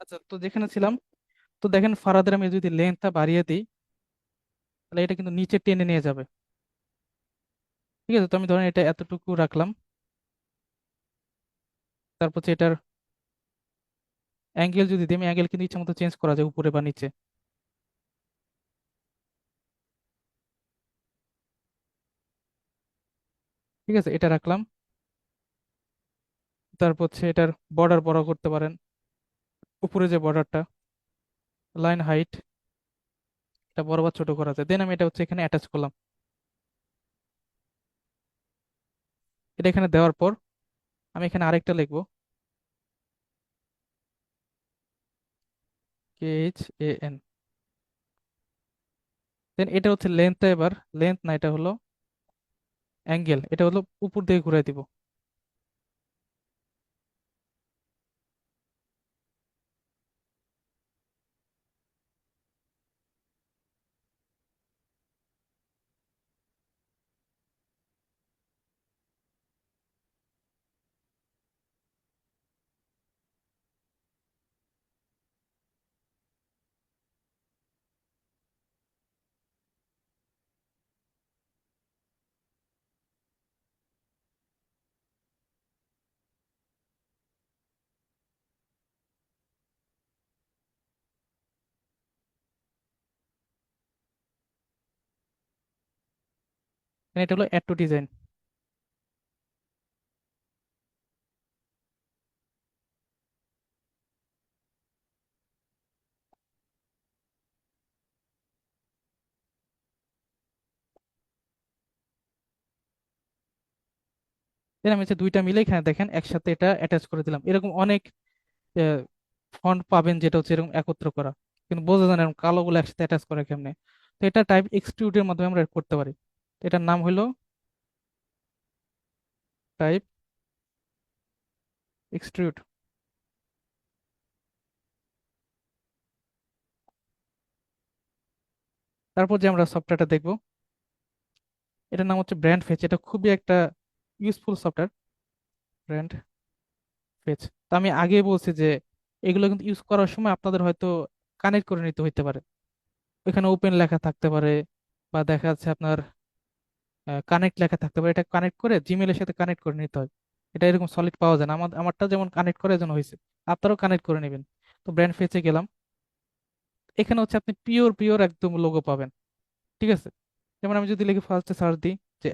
আচ্ছা, তো যেখানে ছিলাম, তো দেখেন ফারাদের আমি যদি লেন্থটা বাড়িয়ে দিই, তাহলে এটা কিন্তু নিচে টেনে নিয়ে যাবে। ঠিক আছে, তো আমি ধরেন এটা এতটুকু রাখলাম। তারপর হচ্ছে এটার অ্যাঙ্গেল যদি দিই, আমি অ্যাঙ্গেল কিন্তু ইচ্ছা মতো চেঞ্জ করা যায় উপরে বা নিচে। ঠিক আছে, এটা রাখলাম। তারপর হচ্ছে এটার বর্ডার বড় করতে পারেন, উপরে যে বর্ডারটা, লাইন হাইট, এটা বড় বা ছোট করা যায়। দেন আমি এটা হচ্ছে এখানে অ্যাটাচ করলাম। এটা এখানে দেওয়ার পর আমি এখানে আরেকটা লিখবো, KHAN। দেন এটা হচ্ছে লেন্থ, এবার লেন্থ না, এটা হলো অ্যাঙ্গেল, এটা হলো উপর দিকে ঘুরাই দিব। Then এটা হলো অ্যাড টু ডিজাইন। দেন আমি হচ্ছে দুইটা মিলে এখানে দেখেন একসাথে এটা অ্যাটাচ করে দিলাম। এরকম অনেক ফন্ট পাবেন যেটা হচ্ছে এরকম একত্র করা, কিন্তু বোঝা যায় না এরকম কালোগুলো একসাথে অ্যাটাচ করে কেমনে। তো এটা টাইপ এক্সট্রুডের মাধ্যমে আমরা করতে পারি। তো এটার নাম হলো টাইপ এক্সট্রুড। তারপর যে আমরা সফটওয়্যারটা দেখবো, এটার নাম হচ্ছে ব্র্যান্ড ফেচ। এটা খুবই একটা ইউজফুল সফটওয়্যার, ব্র্যান্ড ফেচ। তো আমি আগেই বলছি যে এগুলো কিন্তু ইউজ করার সময় আপনাদের হয়তো কানেক্ট করে নিতে হইতে পারে। ওইখানে ওপেন লেখা থাকতে পারে, বা দেখা যাচ্ছে আপনার কানেক্ট লেখা থাকতে পারে। এটা কানেক্ট করে জিমেলের সাথে কানেক্ট করে নিতে হয়। এটা এরকম সলিড পাওয়া যায় না, আমারটা যেমন কানেক্ট করে যেন হয়েছে, আপনারাও কানেক্ট করে নেবেন। তো ব্র্যান্ড ফেচে গেলাম। এখানে হচ্ছে আপনি পিওর পিওর একদম লোগো পাবেন। ঠিক আছে, যেমন আমি যদি লিখি ফার্স্টে সার্চ দিই যে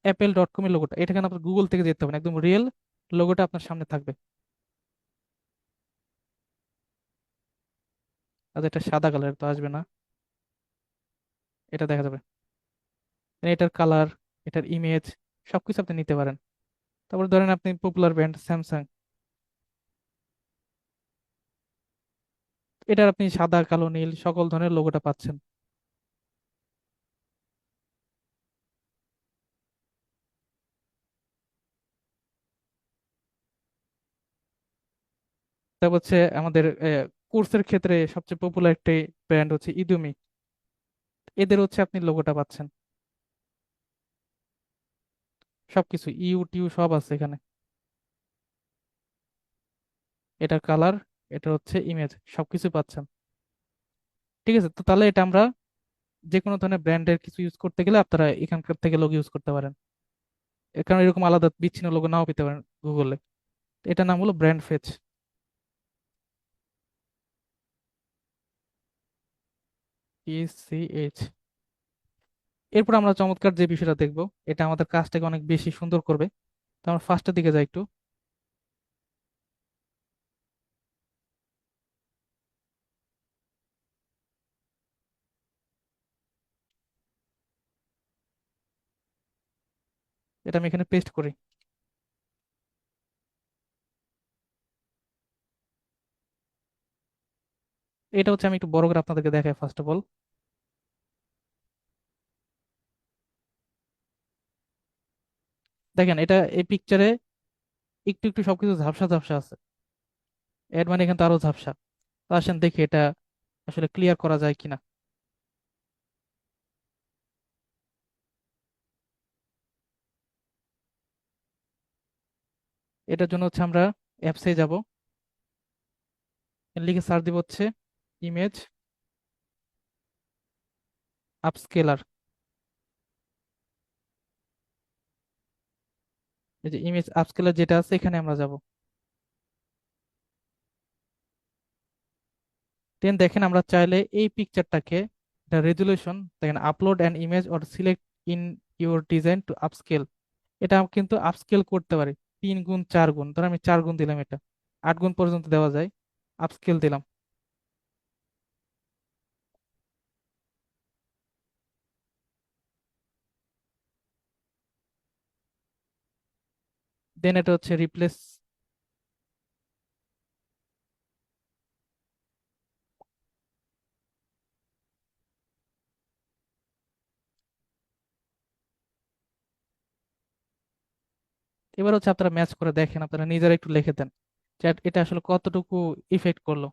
অ্যাপেল.কম এর লোগোটা, এটা কিন্তু আপনার গুগল থেকে যেতে হবে না, একদম রিয়েল লোগোটা আপনার সামনে থাকবে। আর এটা সাদা কালার তো আসবে না, এটা দেখা যাবে। এটার কালার, এটার ইমেজ, সবকিছু আপনি নিতে পারেন। তারপর ধরেন আপনি পপুলার ব্র্যান্ড স্যামসাং, এটার আপনি সাদা কালো নীল সকল ধরনের লোগোটা পাচ্ছেন। তারপর হচ্ছে আমাদের কোর্সের ক্ষেত্রে সবচেয়ে পপুলার একটি ব্র্যান্ড হচ্ছে ইদুমি, এদের হচ্ছে আপনি লোগোটা পাচ্ছেন। সবকিছু ইউ সব আছে এখানে। এটার কালার, এটা হচ্ছে ইমেজ, সবকিছু পাচ্ছেন। ঠিক আছে, তো তাহলে এটা আমরা যে কোনো ধরনের ব্র্যান্ডের কিছু ইউজ করতে গেলে আপনারা এখানকার থেকে লোগো ইউজ করতে পারেন। এর কারণ এরকম আলাদা বিচ্ছিন্ন লোগো নাও পেতে পারেন গুগলে। এটার নাম হলো ব্র্যান্ড ফেচ, PCH। এরপর আমরা চমৎকার যে বিষয়টা দেখবো, এটা আমাদের কাজটাকে অনেক বেশি সুন্দর করবে। তো আমরা ফার্স্টের দিকে যাই একটু। এটা আমি এখানে পেস্ট করি। এটা হচ্ছে আমি একটু বড় করে আপনাদেরকে দেখাই ফার্স্ট অফ অল। দেখেন এটা এই পিকচারে একটু একটু সবকিছু ঝাপসা ঝাপসা আছে, এর মানে এখানে তো আরো ঝাপসা। তো আসেন দেখি এটা আসলে ক্লিয়ার করা যায় কিনা। এটার জন্য হচ্ছে আমরা অ্যাপসে যাব, লিখে সার্চ দিব হচ্ছে ইমেজ আপস্কেলার। এই যে ইমেজ আপস্কেলার যেটা আছে এখানে আমরা যাব। দেন দেখেন আমরা চাইলে এই পিকচারটাকে, এটা রেজুলেশন দেখেন, upload an image or select in your design to upscale. এটা কিন্তু আপস্কেল করতে পারি 3 গুণ 4 গুণ, ধর আমি 4 গুণ দিলাম, এটা 8 গুণ পর্যন্ত দেওয়া যায়। আপস্কেল দিলাম। দেন এটা হচ্ছে রিপ্লেস। এবার হচ্ছে আপনারা ম্যাচ করে দেখেন, আপনারা নিজেরা একটু লিখে দেন যে এটা আসলে কতটুকু ইফেক্ট করলো।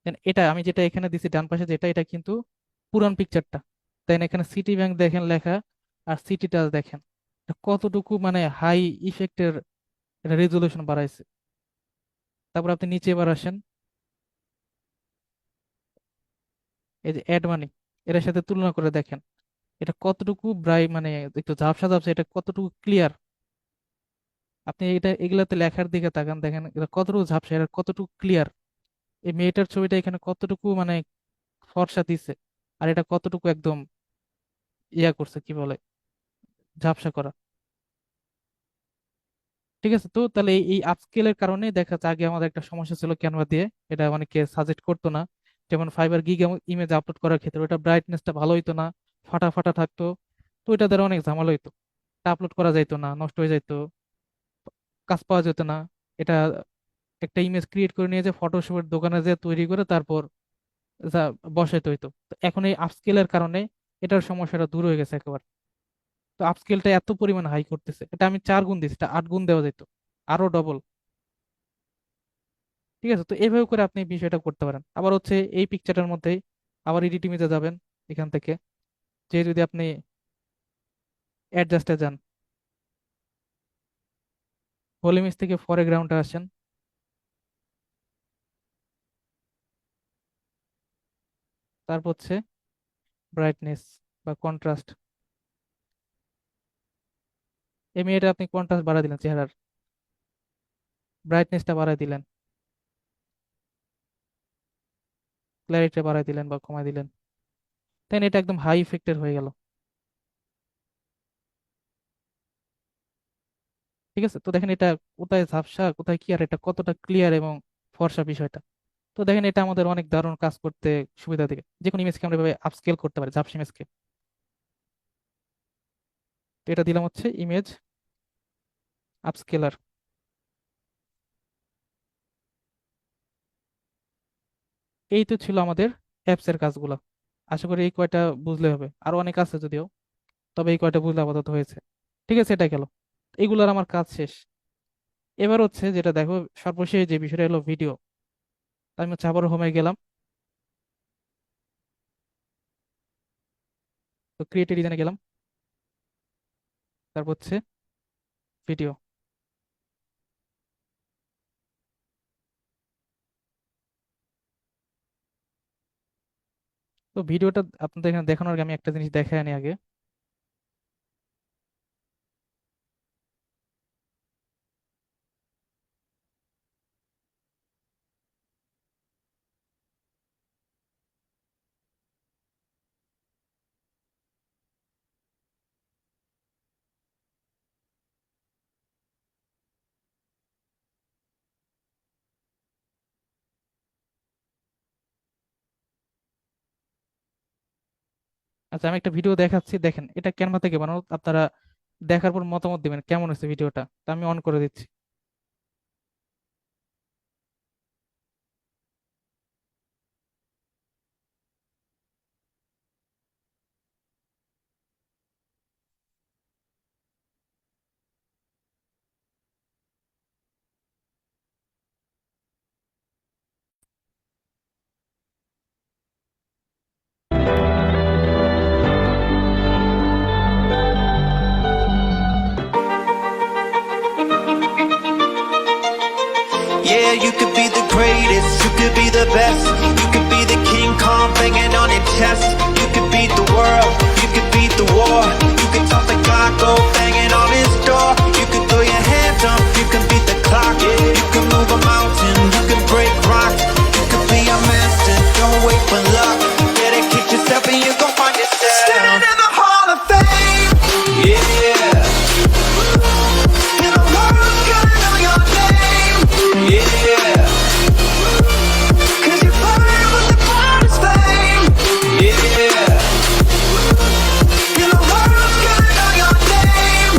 দেন এটা আমি যেটা এখানে দিছি ডান পাশে যেটা, এটা কিন্তু পুরান পিকচারটা। দেন এখানে সিটি ব্যাংক দেখেন লেখা, আর সিটি টাচ দেখেন, এটা কতটুকু মানে হাই ইফেক্টের রেজলিউশন বাড়াইছে। তারপর আপনি নিচে এবার আসেন, এই যে অ্যাড মানি, এর সাথে তুলনা করে দেখেন এটা কতটুকু মানে একটু ঝাপসা ঝাপসা, এটা কতটুকু ক্লিয়ার। আপনি এটা এগুলাতে লেখার দিকে তাকান, দেখেন এটা কতটুকু ঝাপসা, এটা কতটুকু ক্লিয়ার। এই মেয়েটার ছবিটা এখানে কতটুকু মানে ফর্সা দিছে, আর এটা কতটুকু একদম ইয়া করছে কি বলে, ঝাপসা করা। ঠিক আছে, তো তাহলে এই আপস্কেলের কারণে দেখা যাচ্ছে আগে আমাদের একটা সমস্যা ছিল ক্যানভা দিয়ে, এটা অনেকে সাজেস্ট করতো না। যেমন ফাইবার গিগ ইমেজ আপলোড করার ক্ষেত্রে ওটা ব্রাইটনেসটা ভালো হইতো না, ফাটা ফাটা থাকতো। তো ওইটা দ্বারা অনেক ঝামেলা হইতো, আপলোড করা যাইতো না, নষ্ট হয়ে যাইতো, কাজ পাওয়া যেত না। এটা একটা ইমেজ ক্রিয়েট করে নিয়ে যে ফটোশপের দোকানে যে তৈরি করে তারপর বসাইতে হইতো। তো এখন এই আপস্কেলের কারণে এটার সমস্যাটা দূর হয়ে গেছে একেবারে। তো আপস্কেলটা এত পরিমাণ হাই করতেছে, এটা আমি 4 গুণ দিচ্ছি, এটা 8 গুণ দেওয়া যেত, আরো ডবল। ঠিক আছে, তো এইভাবে করে আপনি বিষয়টা করতে পারেন। আবার হচ্ছে এই পিকচারটার মধ্যেই আবার এডিট ইমেজে যাবেন, এখান থেকে যে যদি আপনি অ্যাডজাস্টে যান, হোল ইমেজ থেকে ফরগ্রাউন্ডে আসেন, তারপর হচ্ছে ব্রাইটনেস বা কন্ট্রাস্ট, এই মেয়েটা আপনি কন্ট্রাস্ট বাড়াই দিলেন, চেহারার ব্রাইটনেসটা বাড়াই দিলেন, ক্ল্যারিটি বাড়াই দিলেন বা কমাই দিলেন, দেন এটা একদম হাই ইফেক্টের হয়ে গেল। ঠিক আছে, তো দেখেন এটা কোথায় ঝাপসা কোথায় কি, আর এটা কতটা ক্লিয়ার এবং ফর্সা বিষয়টা। তো দেখেন এটা আমাদের অনেক দারুণ কাজ করতে সুবিধা দিবে, যে কোনো ইমেজকে আমরা এভাবে আপস্কেল করতে পারি, ঝাপসা ইমেজকে। তো এটা দিলাম হচ্ছে ইমেজ আপস্কেলার। এই তো ছিল আমাদের অ্যাপস এর কাজগুলো। আশা করি এই কয়টা বুঝলে হবে, আরো অনেক আছে যদিও, তবে এই কয়টা বুঝলে আপাতত হয়েছে। ঠিক আছে, এটা গেল, এইগুলার আমার কাজ শেষ। এবার হচ্ছে যেটা দেখো, সর্বশেষ যে বিষয়টা হলো ভিডিও। আমি হচ্ছে আবার হোমে গেলাম, তো ক্রিয়েটিভ ডিজাইনে গেলাম, তারপর হচ্ছে ভিডিও। তো ভিডিওটা আপনাদের এখানে দেখানোর আগে আমি একটা জিনিস দেখাই আনি আগে। আচ্ছা, আমি একটা ভিডিও দেখাচ্ছি, দেখেন এটা ক্যানভা থেকে বানানো, আপনারা দেখার পর মতামত দিবেন কেমন হয়েছে ভিডিওটা। তা আমি অন করে দিচ্ছি। Yeah, you could be the greatest, you could be the best. You could be the King Kong banging on your chest. You could beat the world, you could beat the war. You could talk the God, go banging on his door. You could throw your hands up, you can beat the clock. You can move a mountain, you can break rocks. You could be a master, don't wait for luck. Dedicate yourself and you gon' find yourself. Standing in the Hall of Fame. Yeah. And the world's gonna know your name. Yeah. Cause you burn with the brightest flame. Yeah. And the world's gonna know your name.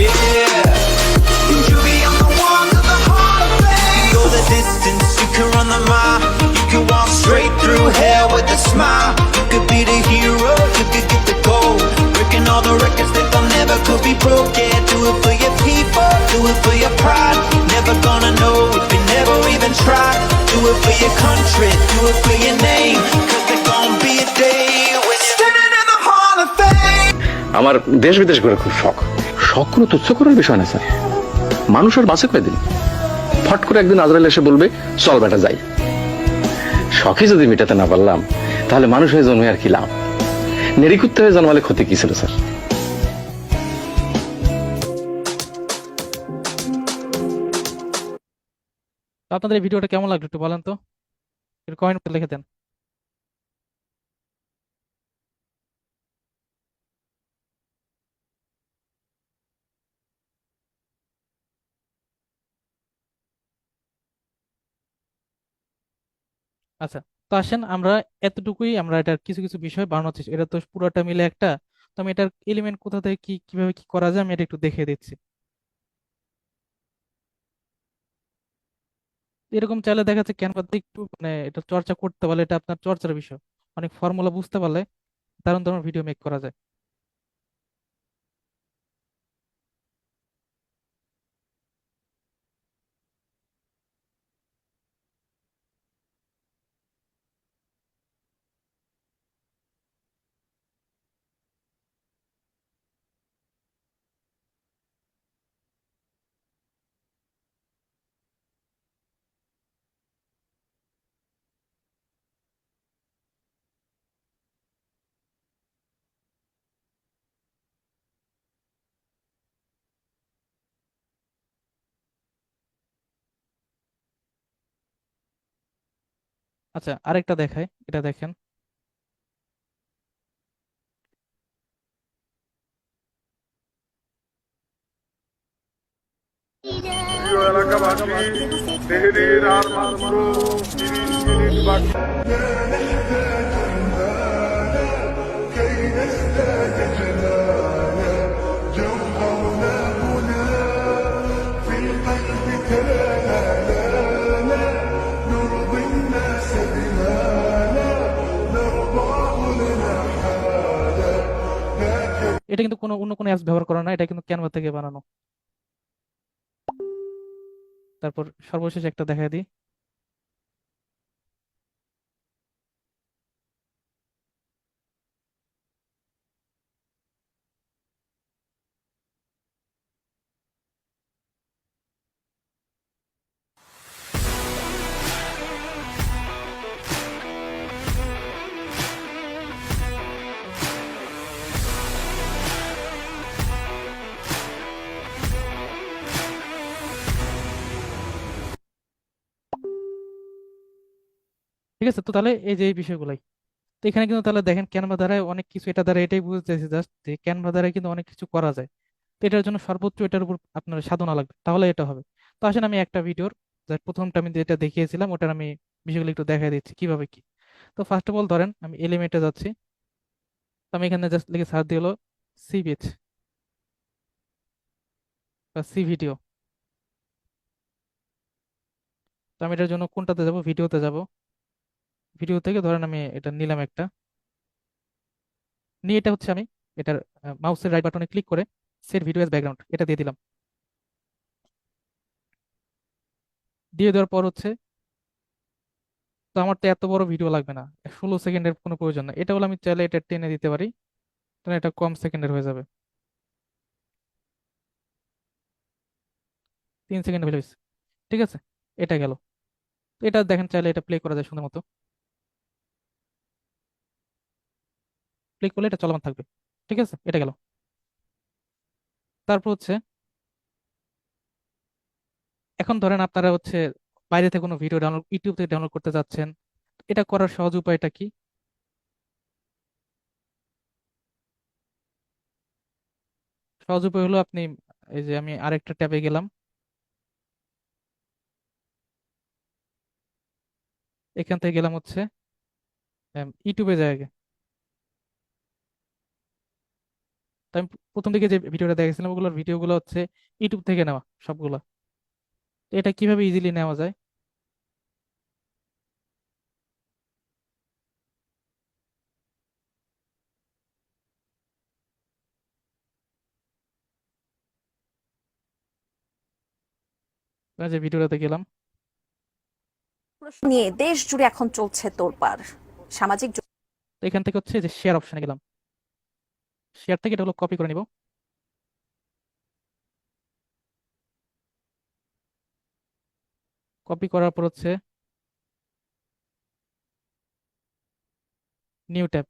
Yeah. And you'll be on the walls of the Hall of Fame. You can go the distance, you can run the mile. You can walk straight through hell with a smile. You could be the hero, you could get the gold. Breaking all the records that they'll never could be broke. Yeah, do it for your people, do it for your pride. Never gonna know if you never even tried. Do it for your country, do it for your name. Cause there's gonna be a day when you're standing in the Hall of Fame. আমার দেশ বিদেশ ঘুরে খুব শখ। শখ কোনো তুচ্ছ করার বিষয় না স্যার। মানুষের বাঁচে কয়দিন, ফট করে একদিন আজরাইল এসে বলবে চল বেটা যাই। শখই যদি মেটাতে না পারলাম, তাহলে মানুষ হয়ে জন্মে আর কি লাভ? নেড়িকুত্তে হয়ে জন্মালে ক্ষতি কি ছিল স্যার? তো আপনাদের এই ভিডিওটা কেমন লাগলো একটু বলেন তো, একটু কমেন্ট করে লিখে দেন। আচ্ছা, তো আসেন আমরা এতটুকুই, আমরা এটার কিছু কিছু বিষয় বানানোর চেষ্টা, এটা তো পুরোটা মিলে একটা। তো আমি এটার এলিমেন্ট কোথা থেকে কি কিভাবে কি করা যায় আমি এটা একটু দেখিয়ে দিচ্ছি। এরকম চাইলে দেখা যাচ্ছে ক্যানভাতে একটু মানে এটা চর্চা করতে পারলে, এটা আপনার চর্চার বিষয়, অনেক ফর্মুলা বুঝতে পারলে দারুণ দারুণ ভিডিও মেক করা যায়। আচ্ছা, আরেকটা দেখায়, এটা দেখেন। প্রিয় এলাকাবাসী, দেহরির আর মাত্র 30 মিনিট বাকি। এটা কিন্তু কোনো অন্য কোনো অ্যাপস ব্যবহার করা না, এটা কিন্তু ক্যানভা থেকে বানানো। তারপর সর্বশেষ একটা দেখায় দিই। ঠিক আছে, তো তাহলে এই যে এই বিষয়গুলাই, তো এখানে কিন্তু তাহলে দেখেন ক্যানভা দ্বারা অনেক কিছু, এটা দ্বারা এটাই বুঝতেছি জাস্ট যে ক্যানভা দ্বারা কিন্তু অনেক কিছু করা যায়। তো এটার জন্য সর্বোচ্চ এটার উপর আপনার সাধনা লাগবে, তাহলে এটা হবে। তো আসেন আমি একটা ভিডিওর প্রথমটা আমি যেটা দেখিয়েছিলাম ওটার আমি বিষয়গুলো একটু দেখা দিচ্ছি কিভাবে কি। তো ফার্স্ট অফ অল ধরেন আমি এলিমেন্টে যাচ্ছি। তো আমি এখানে জাস্ট লিখে সার্চ দিয়ে হলো সি বিচ বা সি ভিডিও। তো আমি এটার জন্য কোনটাতে যাব, ভিডিওতে যাব। ভিডিও থেকে ধরেন আমি এটা নিলাম একটা, নিয়ে এটা হচ্ছে আমি এটার মাউসের রাইট বাটনে ক্লিক করে সেট ভিডিও এজ ব্যাকগ্রাউন্ড এটা দিয়ে দিলাম। দিয়ে দেওয়ার পর হচ্ছে, তো আমার তো এত বড় ভিডিও লাগবে না, 16 সেকেন্ডের কোনো প্রয়োজন না। এটা হলো আমি চাইলে এটা টেনে দিতে পারি, তাহলে এটা কম সেকেন্ডের হয়ে যাবে, 3 সেকেন্ড হয়ে যাবে। ঠিক আছে, এটা গেল। তো এটা দেখেন চাইলে এটা প্লে করা যায় সুন্দর মতো, প্লে করলে এটা চলমান থাকবে। ঠিক আছে, এটা গেল। তারপর হচ্ছে এখন ধরেন আপনারা হচ্ছে বাইরে থেকে কোনো ভিডিও ডাউনলোড, ইউটিউব থেকে ডাউনলোড করতে যাচ্ছেন, এটা করার সহজ উপায়টা কি? সহজ উপায় হলো আপনি এই যে আমি আরেকটা ট্যাবে গেলাম, এখান থেকে গেলাম হচ্ছে ইউটিউবে জায়গায়। তো আমি প্রথম দিকে যে ভিডিওটা দেখেছিলাম ওগুলোর ভিডিওগুলো হচ্ছে ইউটিউব থেকে নেওয়া সবগুলো। তো এটা কিভাবে ইজিলি নেওয়া যায়? তো এই যে ভিডিওটাতে গেলাম, প্রশ্ন নিয়ে দেশ জুড়ে এখন চলছে তোলপাড়। সামাজিক তো এখান থেকে হচ্ছে যে শেয়ার অপশনে গেলাম, শেয়ার থেকে এটা হলো কপি করে নিব। কপি করার পর হচ্ছে নিউ ট্যাব,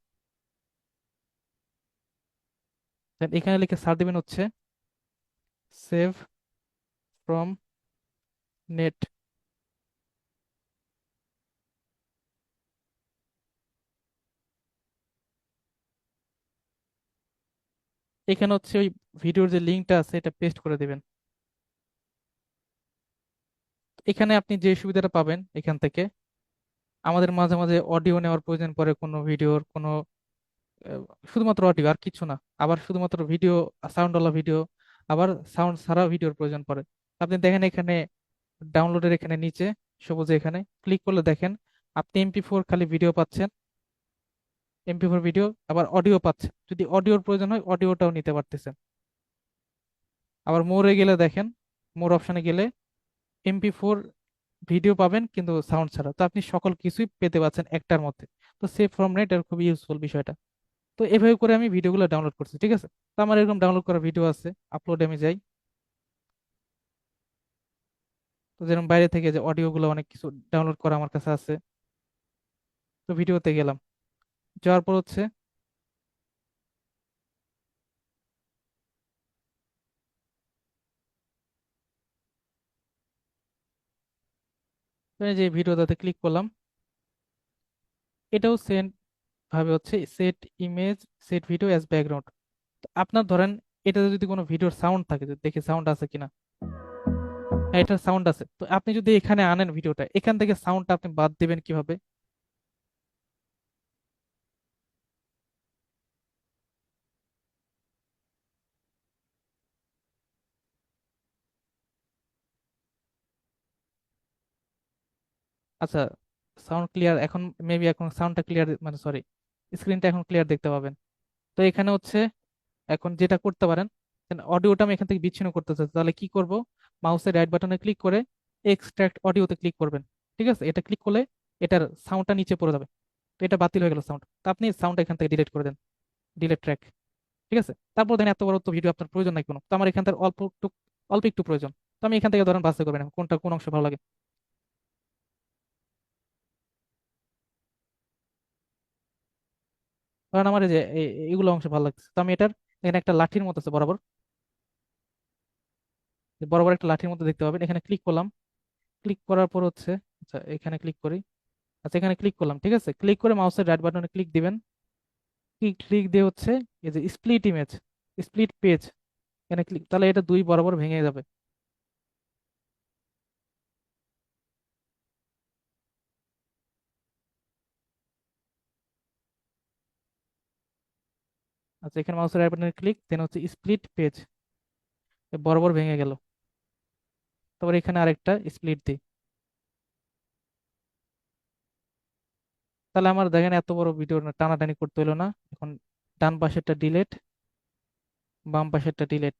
দেন এখানে লিখে সার্চ দিবেন হচ্ছে সেভ ফ্রম নেট। এখানে হচ্ছে ওই ভিডিওর যে লিঙ্কটা আছে এটা পেস্ট করে দিবেন। এখানে আপনি যে সুবিধাটা পাবেন এখান থেকে, আমাদের মাঝে মাঝে অডিও নেওয়ার প্রয়োজন পড়ে কোনো ভিডিওর, কোনো আহ, শুধুমাত্র অডিও আর কিছু না, আবার শুধুমাত্র ভিডিও, সাউন্ডওয়ালা ভিডিও, আবার সাউন্ড ছাড়া ভিডিওর প্রয়োজন পড়ে। আপনি দেখেন এখানে ডাউনলোডের এখানে নিচে সবুজে এখানে ক্লিক করলে দেখেন আপনি MP4 খালি ভিডিও পাচ্ছেন, MP4 ভিডিও, আবার অডিও পাচ্ছেন। যদি অডিওর প্রয়োজন হয় অডিওটাও নিতে পারতেছেন। আবার মোরে গেলে দেখেন, মোর অপশনে গেলে MP4 ভিডিও পাবেন কিন্তু সাউন্ড ছাড়া। তো আপনি সকল কিছুই পেতে পাচ্ছেন একটার মধ্যে। তো সেভ ফ্রম নেট এর খুবই ইউজফুল বিষয়টা। তো এভাবে করে আমি ভিডিওগুলো ডাউনলোড করছি। ঠিক আছে, তো আমার এরকম ডাউনলোড করা ভিডিও আছে, আপলোডে আমি যাই। তো যেরকম বাইরে থেকে যে অডিওগুলো অনেক কিছু ডাউনলোড করা আমার কাছে আছে। তো ভিডিওতে গেলাম, যাওয়ার পর হচ্ছে এই যে ভিডিওটাতে ক্লিক করলাম, এটাও সেম ভাবে হচ্ছে set image, set video as background. আপনার ধরেন এটাতে যদি কোনো ভিডিওর সাউন্ড থাকে, যদি দেখি সাউন্ড আছে কিনা। হ্যাঁ, এটার সাউন্ড আছে, তো আপনি যদি এখানে আনেন ভিডিওটা, এখান থেকে সাউন্ডটা আপনি বাদ দিবেন কিভাবে? আচ্ছা, সাউন্ড ক্লিয়ার এখন, মেবি এখন সাউন্ডটা ক্লিয়ার, মানে সরি, স্ক্রিনটা এখন ক্লিয়ার দেখতে পাবেন। তো এখানে হচ্ছে এখন যেটা করতে পারেন, অডিওটা আমি এখান থেকে বিচ্ছিন্ন করতে চাচ্ছি, তাহলে কি করব? মাউসের রাইট বাটনে ক্লিক করে এক্সট্রাক্ট অডিওতে ক্লিক করবেন। ঠিক আছে, এটা ক্লিক করলে এটার সাউন্ডটা নিচে পড়ে যাবে। তো এটা বাতিল হয়ে গেল সাউন্ড, তো আপনি সাউন্ড এখান থেকে ডিলিট করে দেন, ডিলিট ট্র্যাক। ঠিক আছে, তারপর দেন এত বড় তো ভিডিও আপনার প্রয়োজন নাই কোনো, তো আমার এখান থেকে অল্প একটু প্রয়োজন। তো আমি এখান থেকে ধরেন বাছাই করবেন এখন কোনটা, কোন অংশ ভালো লাগে। কারণ আমার এই যে এগুলো অংশ ভালো লাগছে, তো আমি এটার এখানে একটা লাঠির মতো আছে বরাবর, বরাবর একটা লাঠির মতো দেখতে পাবেন, এখানে ক্লিক করলাম। ক্লিক করার পর হচ্ছে, আচ্ছা এখানে ক্লিক করি। আচ্ছা, এখানে ক্লিক করলাম, ঠিক আছে, ক্লিক করে মাউসের রাইট বাটনে ক্লিক দিবেন। ক্লিক দিয়ে হচ্ছে এই যে স্প্লিট ইমেজ, স্প্লিট পেজ, এখানে ক্লিক, তাহলে এটা দুই বরাবর ভেঙে যাবে। আচ্ছা, এখানে মাউসের রাইট বাটনে ক্লিক দেন হচ্ছে স্প্লিট পেজ, বরাবর ভেঙে গেল। তারপর এখানে আরেকটা স্প্লিট দিই, তাহলে আমার দেখেন এত বড় ভিডিও টানাটানি করতে হলো না। এখন ডান পাশেরটা ডিলেট, বাম পাশেরটা ডিলেট,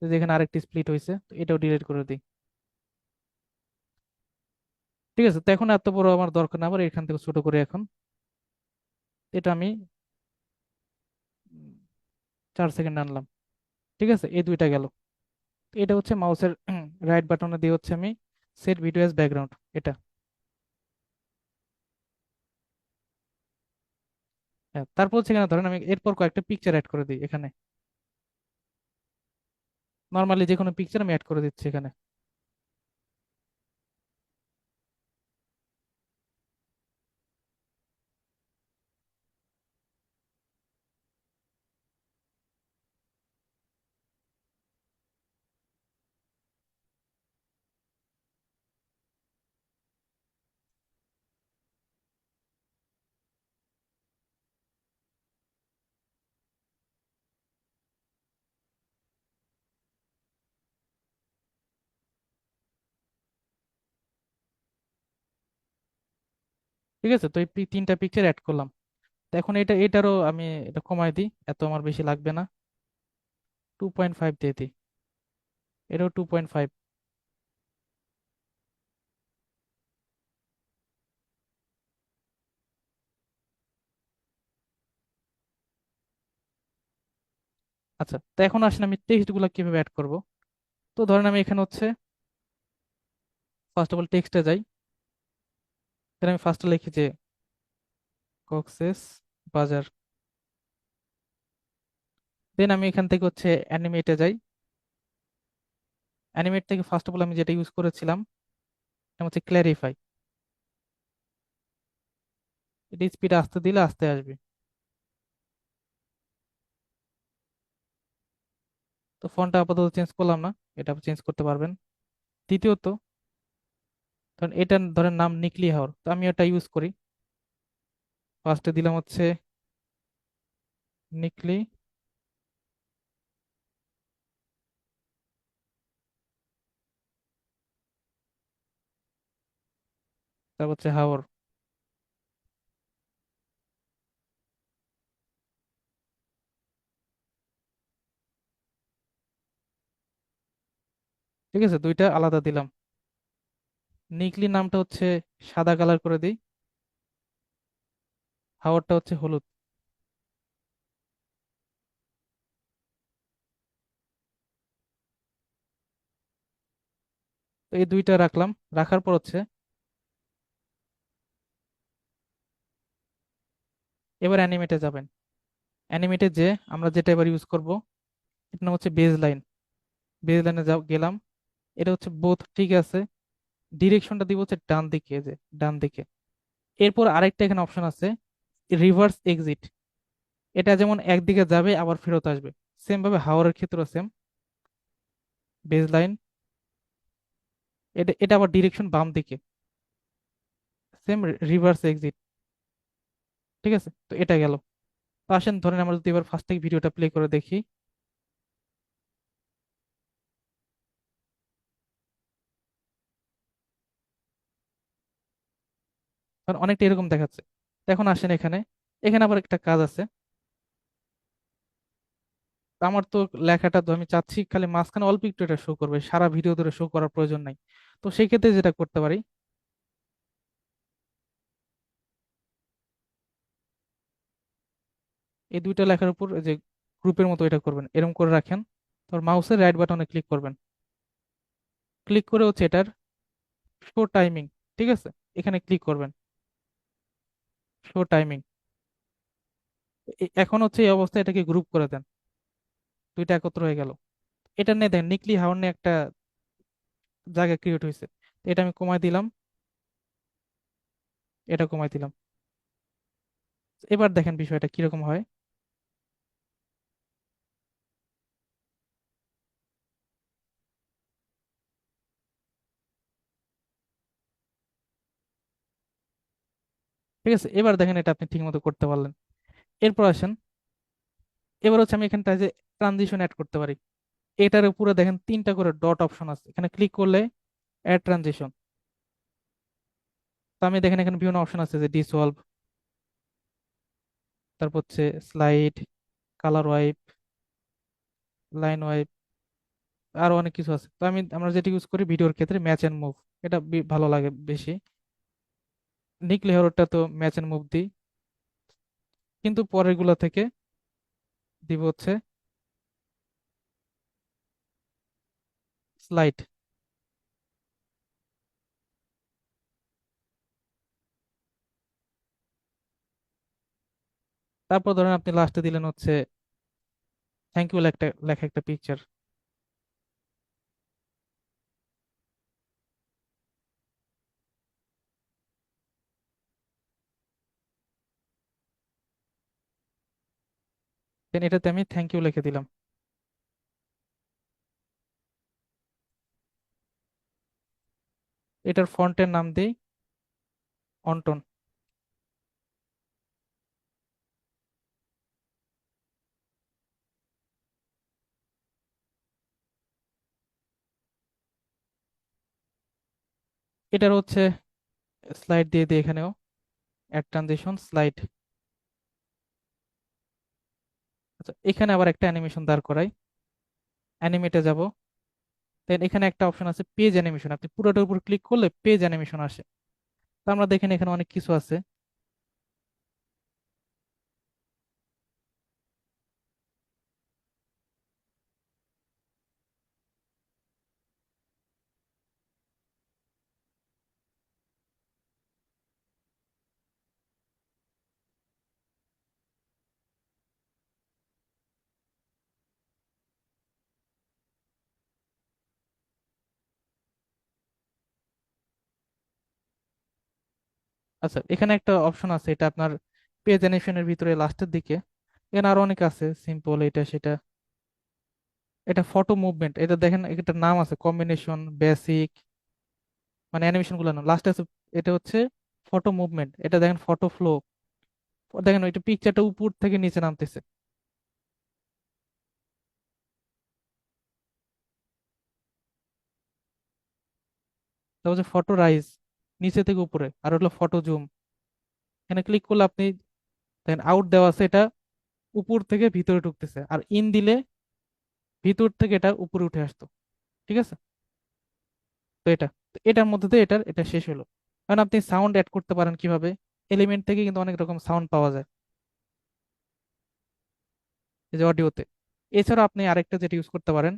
যেখানে আরেকটি স্প্লিট হয়েছে তো এটাও ডিলিট করে দিই। ঠিক আছে, তো এখন এত বড় আমার দরকার না, আবার এখান থেকে ছোট করে এখন এটা আমি 4 সেকেন্ড আনলাম। ঠিক আছে, এই দুইটা গেল। তো এটা হচ্ছে মাউসের রাইট বাটনে দিয়ে হচ্ছে আমি সেট ভিডিও অ্যাজ ব্যাকগ্রাউন্ড এটা। হ্যাঁ, তারপর হচ্ছে এখানে ধরেন আমি এরপর কয়েকটা পিকচার অ্যাড করে দিই এখানে, নর্মালি যে কোনো পিকচার আমি অ্যাড করে দিচ্ছি এখানে। ঠিক আছে, তো এই তিনটা পিকচার অ্যাড করলাম। তো এখন এটারও আমি এটা কমাই দিই, এত আমার বেশি লাগবে না, 2.5 দিয়ে দিই, এটাও 2.5। আচ্ছা, তো এখন আসলে আমি টেক্সট গুলা কিভাবে অ্যাড করব? তো ধরেন আমি এখানে হচ্ছে ফার্স্ট অফ অল টেক্সটে যাই, তাহলে আমি ফার্স্টে লিখি যে কক্সেস বাজার। দেন আমি এখান থেকে হচ্ছে অ্যানিমেটে যাই। অ্যানিমেট থেকে ফার্স্ট অফ অল আমি যেটা ইউজ করেছিলাম এটা হচ্ছে ক্ল্যারিফাই। এটা স্পিড আস্তে দিলে আস্তে আসবে। তো ফন্টটা আপাতত চেঞ্জ করলাম না, এটা চেঞ্জ করতে পারবেন। দ্বিতীয়ত ধরেন এটা ধরেন নাম নিকলি হাওর, তো আমি এটা ইউজ করি। ফার্স্টে দিলাম হচ্ছে নিকলি, তারপর হচ্ছে হাওর। ঠিক আছে, দুইটা আলাদা দিলাম। নিকলি নামটা হচ্ছে সাদা কালার করে দিই, হাওরটা হচ্ছে হলুদ। তো এই দুইটা রাখলাম, রাখার পর হচ্ছে এবার অ্যানিমেটে যাবেন। অ্যানিমেটে যে আমরা যেটা এবার ইউজ করব এটা নাম হচ্ছে বেজ লাইন। বেজ লাইনে গেলাম, এটা হচ্ছে বোথ ঠিক আছে, ডিরেকশনটা দিব হচ্ছে ডান দিকে, এই যে ডান দিকে। এরপর আরেকটা এখানে অপশন আছে, রিভার্স এক্সিট। এটা যেমন একদিকে যাবে আবার ফেরত আসবে, সেম ভাবে হাওয়ার ক্ষেত্রেও সেম। বেজ লাইন, এটা এটা আবার ডিরেকশন বাম দিকে, সেম রিভার্স এক্সিট। ঠিক আছে, তো এটা গেল। তো আসেন ধরেন আমরা যদি এবার ফার্স্ট থেকে ভিডিওটা প্লে করে দেখি। কারণ অনেকটা এরকম দেখাচ্ছে। তো এখন আসেন এখানে, এখানে আবার একটা কাজ আছে। তো আমার তো লেখাটা তো আমি চাচ্ছি খালি মাঝখানে অল্প একটু এটা শো করবে, সারা ভিডিও ধরে শো করার প্রয়োজন নাই। তো সেই ক্ষেত্রে যেটা করতে পারি, এই দুইটা লেখার উপর এই যে গ্রুপের মতো এটা করবেন, এরকম করে রাখেন। তারপর মাউসের রাইট বাটনে ক্লিক করবেন, ক্লিক করে হচ্ছে এটার শো টাইমিং, ঠিক আছে, এখানে ক্লিক করবেন, শো টাইমিং। এখন হচ্ছে এই অবস্থায় এটাকে গ্রুপ করে দেন, দুইটা একত্র হয়ে গেল। এটা নিয়ে দেখেন নিকলি হাওয়ার নিয়ে একটা জায়গা ক্রিয়েট হয়েছে। তো এটা আমি কমাই দিলাম, এটা কমাই দিলাম। এবার দেখেন বিষয়টা কিরকম হয়। ঠিক আছে, এবার দেখেন এটা আপনি ঠিক মতো করতে পারলেন। এরপর আসেন, এবার হচ্ছে আমি এখানটা যে ট্রানজিশন অ্যাড করতে পারি। এটার উপরে দেখেন তিনটা করে ডট অপশন আছে, এখানে ক্লিক করলে অ্যাড ট্রানজিশন। তো আমি দেখেন এখানে বিভিন্ন অপশন আছে, যে ডিসলভ, তারপর হচ্ছে slide, colour wipe, line wipe, আরো অনেক কিছু আছে। তো আমরা যেটা ইউজ করি ভিডিওর ক্ষেত্রে ম্যাচ এন্ড মুভ, এটা ভালো লাগে বেশি। নিক লেহরটা তো ম্যাচ এন্ড মুভ দিই, কিন্তু পরের গুলা থেকে দিব হচ্ছে স্লাইড। তারপর ধরেন আপনি লাস্টে দিলেন হচ্ছে থ্যাংক ইউ লেখা, লেখা একটা পিকচার। দেন এটাতে আমি থ্যাংক ইউ লিখে দিলাম। এটার ফন্টের নাম দিই অন্টন। এটার হচ্ছে স্লাইড দিয়ে দিই এখানেও, অ্যাড ট্রানজিশন স্লাইড। আচ্ছা, এখানে আবার একটা অ্যানিমেশন দাঁড় করাই, অ্যানিমেটে যাব। দেন এখানে একটা অপশন আছে পেজ অ্যানিমেশন, আপনি পুরোটার উপর ক্লিক করলে পেজ অ্যানিমেশন আসে। তো আমরা দেখেন এখানে অনেক কিছু আছে। আচ্ছা, এখানে একটা অপশন আছে, এটা আপনার পেজ অ্যানিমেশনের ভিতরে লাস্টের দিকে। এখানে আরো অনেক আছে, সিম্পল এটা সেটা। এটা ফটো মুভমেন্ট, এটা দেখেন একটা নাম আছে কম্বিনেশন বেসিক, মানে অ্যানিমেশন গুলো নাম লাস্টে আছে। এটা হচ্ছে ফটো মুভমেন্ট, এটা দেখেন ফটো ফ্লো, দেখেন ওইটা পিকচারটা উপর থেকে নিচে নামতেছে। তারপর হচ্ছে ফটো রাইজ, নিচে থেকে উপরে। আর হলো ফটো জুম, এখানে ক্লিক করলে আপনি দেখেন আউট দেওয়া আছে, এটা উপর থেকে ভিতরে ঢুকতেছে, আর ইন দিলে ভিতর থেকে এটা উপরে উঠে আসতো। ঠিক আছে, তো এটার মধ্যে দিয়ে এটা শেষ হলো। কারণ আপনি সাউন্ড অ্যাড করতে পারেন কিভাবে, এলিমেন্ট থেকে কিন্তু অনেক রকম সাউন্ড পাওয়া যায়, এই যে অডিওতে। এছাড়া আপনি আরেকটা যেটা ইউজ করতে পারেন,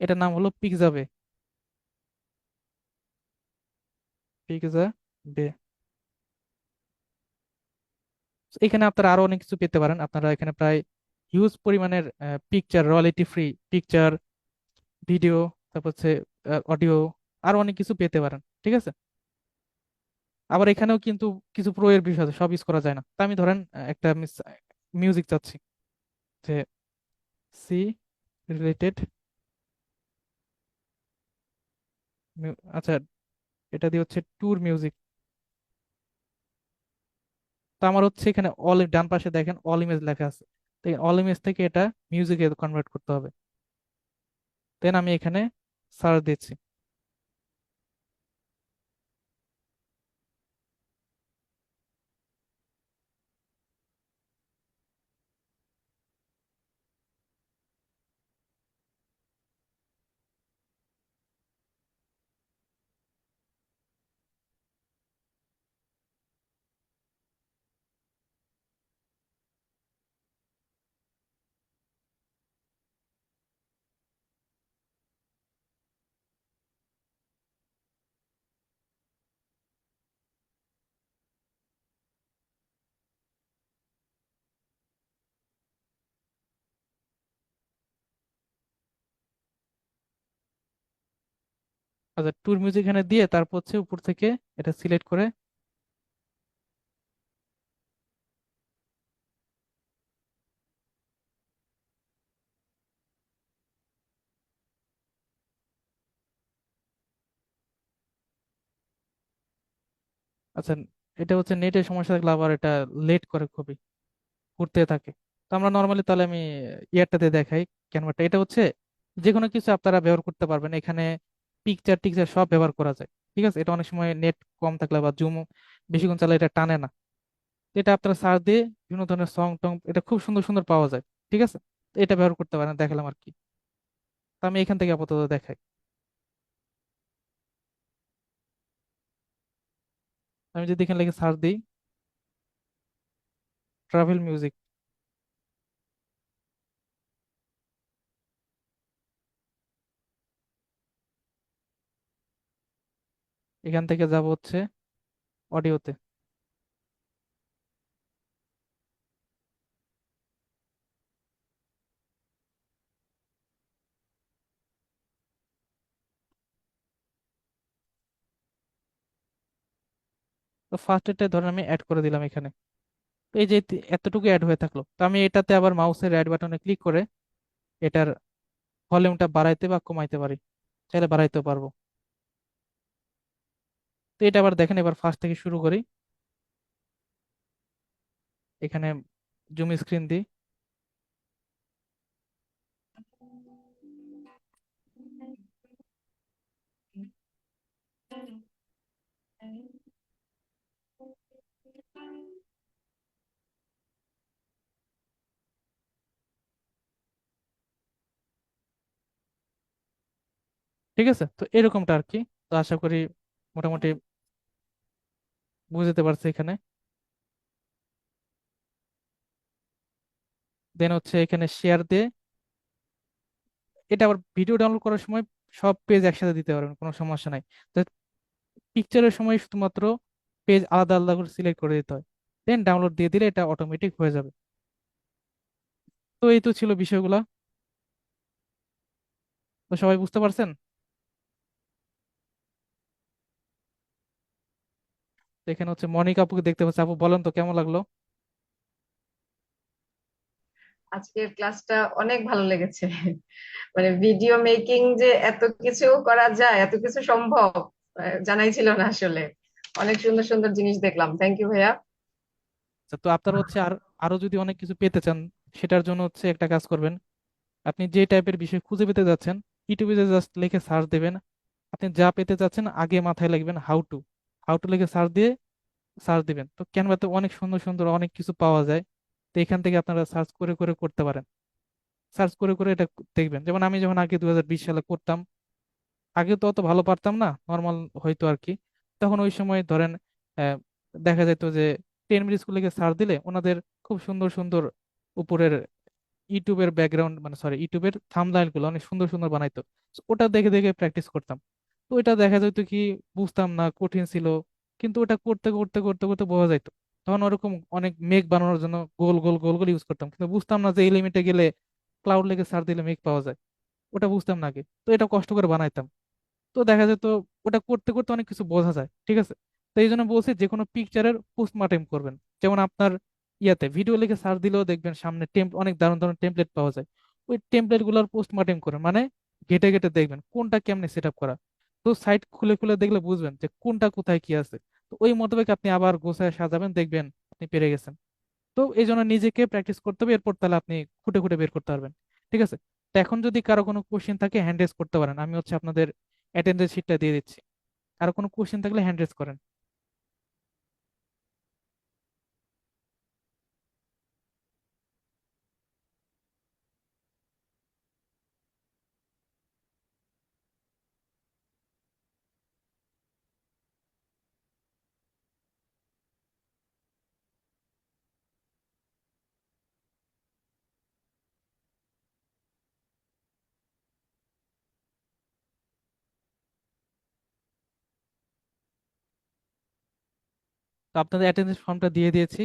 এটার নাম হলো পিকজাবে, পিকজাবে। এখানে আপনারা আরো অনেক কিছু পেতে পারেন, আপনারা এখানে প্রায় হিউজ পরিমাণের picture, royalty free picture, video, তারপর হচ্ছে অডিও, আর অনেক কিছু পেতে পারেন। ঠিক আছে, আবার এখানেও কিন্তু কিছু প্রো এর বিষয় আছে, সব ইউজ করা যায় না। তা আমি ধরেন একটা মিউজিক চাচ্ছি, যে সি রিলেটেড, আচ্ছা এটা দিয়ে হচ্ছে ট্যুর মিউজিক। তো আমার হচ্ছে এখানে অল, ডান পাশে দেখেন অল ইমেজ লেখা আছে, তো অল ইমেজ থেকে এটা মিউজিকে কনভার্ট করতে হবে। দেন আমি এখানে সার্চ দিচ্ছি। আচ্ছা ট্যুর মিউজিক এখানে দিয়ে তারপর হচ্ছে উপর থেকে এটা সিলেক্ট করে, আচ্ছা এটা হচ্ছে নেটের সমস্যা থাকলে আবার এটা লেট করে খুবই, ঘুরতে থাকে। তো আমরা নর্মালি তাহলে আমি ইয়ারটাতে দেখাই ক্যানভাটা। এটা হচ্ছে যে কোনো কিছু আপনারা ব্যবহার করতে পারবেন এখানে, পিকচার টিকচার সব ব্যবহার করা যায়। ঠিক আছে, এটা অনেক সময় নেট কম থাকলে বা জুম বেশিক্ষণ চালালে এটা টানে না। তো এটা আপনারা সার্চ দিয়ে বিভিন্ন ধরনের সং টং এটা খুব সুন্দর সুন্দর পাওয়া যায়। ঠিক আছে, তো এটা ব্যবহার করতে পারেন, দেখালাম আর কি। তো আমি এখান থেকে আপাতত দেখাই। আমি যদি এখানে লিখে সার্চ দিই ট্রাভেল মিউজিক, এখান থেকে যাব হচ্ছে অডিওতে। তো ফার্স্ট এটা ধরেন আমি অ্যাড করে দিলাম এখানে। তো এই যে এতটুকু অ্যাড হয়ে থাকলো, তো আমি এটাতে আবার মাউসের রাইট বাটনে ক্লিক করে এটার ভলিউমটা বাড়াইতে বা কমাইতে পারি, চাইলে বাড়াইতেও পারবো। তো এটা আবার দেখেন, এবার ফার্স্ট থেকে শুরু করি। এখানে জুম স্ক্রিন দিই, ঠিক আছে। তো এরকমটা আর কি। তো আশা করি মোটামুটি বুঝতে পারছি এখানে। দেন হচ্ছে এখানে শেয়ার দিয়ে এটা আবার ভিডিও ডাউনলোড করার সময় সব পেজ একসাথে দিতে পারবেন, কোনো সমস্যা নাই। তো পিকচারের সময় শুধুমাত্র পেজ আলাদা আলাদা করে সিলেক্ট করে দিতে হয়, দেন ডাউনলোড দিয়ে দিলে এটা অটোমেটিক হয়ে যাবে। তো এই তো ছিল বিষয়গুলো। তো সবাই বুঝতে পারছেন? তো এখানে হচ্ছে মনিকা আপুকে দেখতে পাচ্ছি। আপু বলেন তো কেমন লাগলো? আজকের ক্লাসটা অনেক ভালো লেগেছে। মানে ভিডিও মেকিং যে এত কিছু করা যায়, এত কিছু সম্ভব, জানাই ছিল না আসলে। অনেক সুন্দর সুন্দর জিনিস দেখলাম, থ্যাংক ইউ ভাইয়া। আচ্ছা, তো আপনারা হচ্ছে আর আরো যদি অনেক কিছু পেতে চান, সেটার জন্য হচ্ছে একটা কাজ করবেন। আপনি যে টাইপের বিষয় খুঁজে পেতে যাচ্ছেন, ইউটিউবে জাস্ট লিখে সার্চ দেবেন। আপনি যা পেতে চাচ্ছেন আগে মাথায় লিখবেন হাউ টু, হাউ টু লিখে সার্চ দিয়ে সার্চ দিবেন। তো ক্যানভাতে অনেক সুন্দর সুন্দর অনেক কিছু পাওয়া যায়। তো এখান থেকে আপনারা সার্চ করে করে করতে পারেন, সার্চ করে করে এটা দেখবেন। যেমন আমি যখন আগে 2020 সালে করতাম, আগে তো অত ভালো পারতাম না, নর্মাল হয়তো আর কি। তখন ওই সময় ধরেন আহ, দেখা যেত যে 10 মিনিট স্কুলে সার্চ দিলে ওনাদের খুব সুন্দর সুন্দর উপরের ইউটিউবের ব্যাকগ্রাউন্ড, মানে সরি ইউটিউবের থাম্বনেইল গুলো অনেক সুন্দর সুন্দর বানাইতো। So ওটা দেখে দেখে প্র্যাকটিস করতাম। তো এটা দেখা যেত কি, বুঝতাম না, কঠিন ছিল, কিন্তু ওটা করতে করতে করতে করতে বোঝা যাইতো। তখন ওরকম অনেক মেঘ বানানোর জন্য গোল গোল গোল গোল ইউজ করতাম, কিন্তু বুঝতাম না যে এই লিমিটে গেলে ক্লাউড লেগে সার্চ দিলে মেঘ পাওয়া যায়। ওটা বুঝতাম না আগে, তো এটা কষ্ট করে বানাইতাম। তো দেখা যায় তো ওটা করতে করতে অনেক কিছু বোঝা যায়, ঠিক আছে। তো এই জন্য বলছি যে কোনো পিকচারের পোস্টমর্টেম করবেন। যেমন আপনার ইয়াতে ভিডিও লিখে সার্চ দিলেও দেখবেন সামনে অনেক দারুণ দারুণ টেমপ্লেট পাওয়া যায়। ওই টেমপ্লেট গুলোর পোস্টমর্টেম করেন, মানে ঘেটে ঘেটে দেখবেন কোনটা কেমনে সেট আপ করা। তো সাইট খুলে খুলে দেখলে বুঝবেন যে কোনটা কোথায় কি আছে। তো ওই মোতাবেক আপনি আবার গোছায় সাজাবেন, দেখবেন আপনি পেরে গেছেন। তো এই জন্য নিজেকে প্র্যাকটিস করতে হবে, এরপর তাহলে আপনি খুঁটে খুঁটে বের করতে পারবেন। ঠিক আছে। তো এখন যদি কারো কোনো কোশ্চেন থাকে হ্যান্ড রেজ করতে পারেন, আমি হচ্ছে আপনাদের অ্যাটেন্ডেন্স শিটটা দিয়ে দিচ্ছি। কারো কোনো কোশ্চেন থাকলে হ্যান্ড রেজ করেন। তো আপনাদের অ্যাটেন্ডেন্স ফর্মটা দিয়ে দিয়েছি।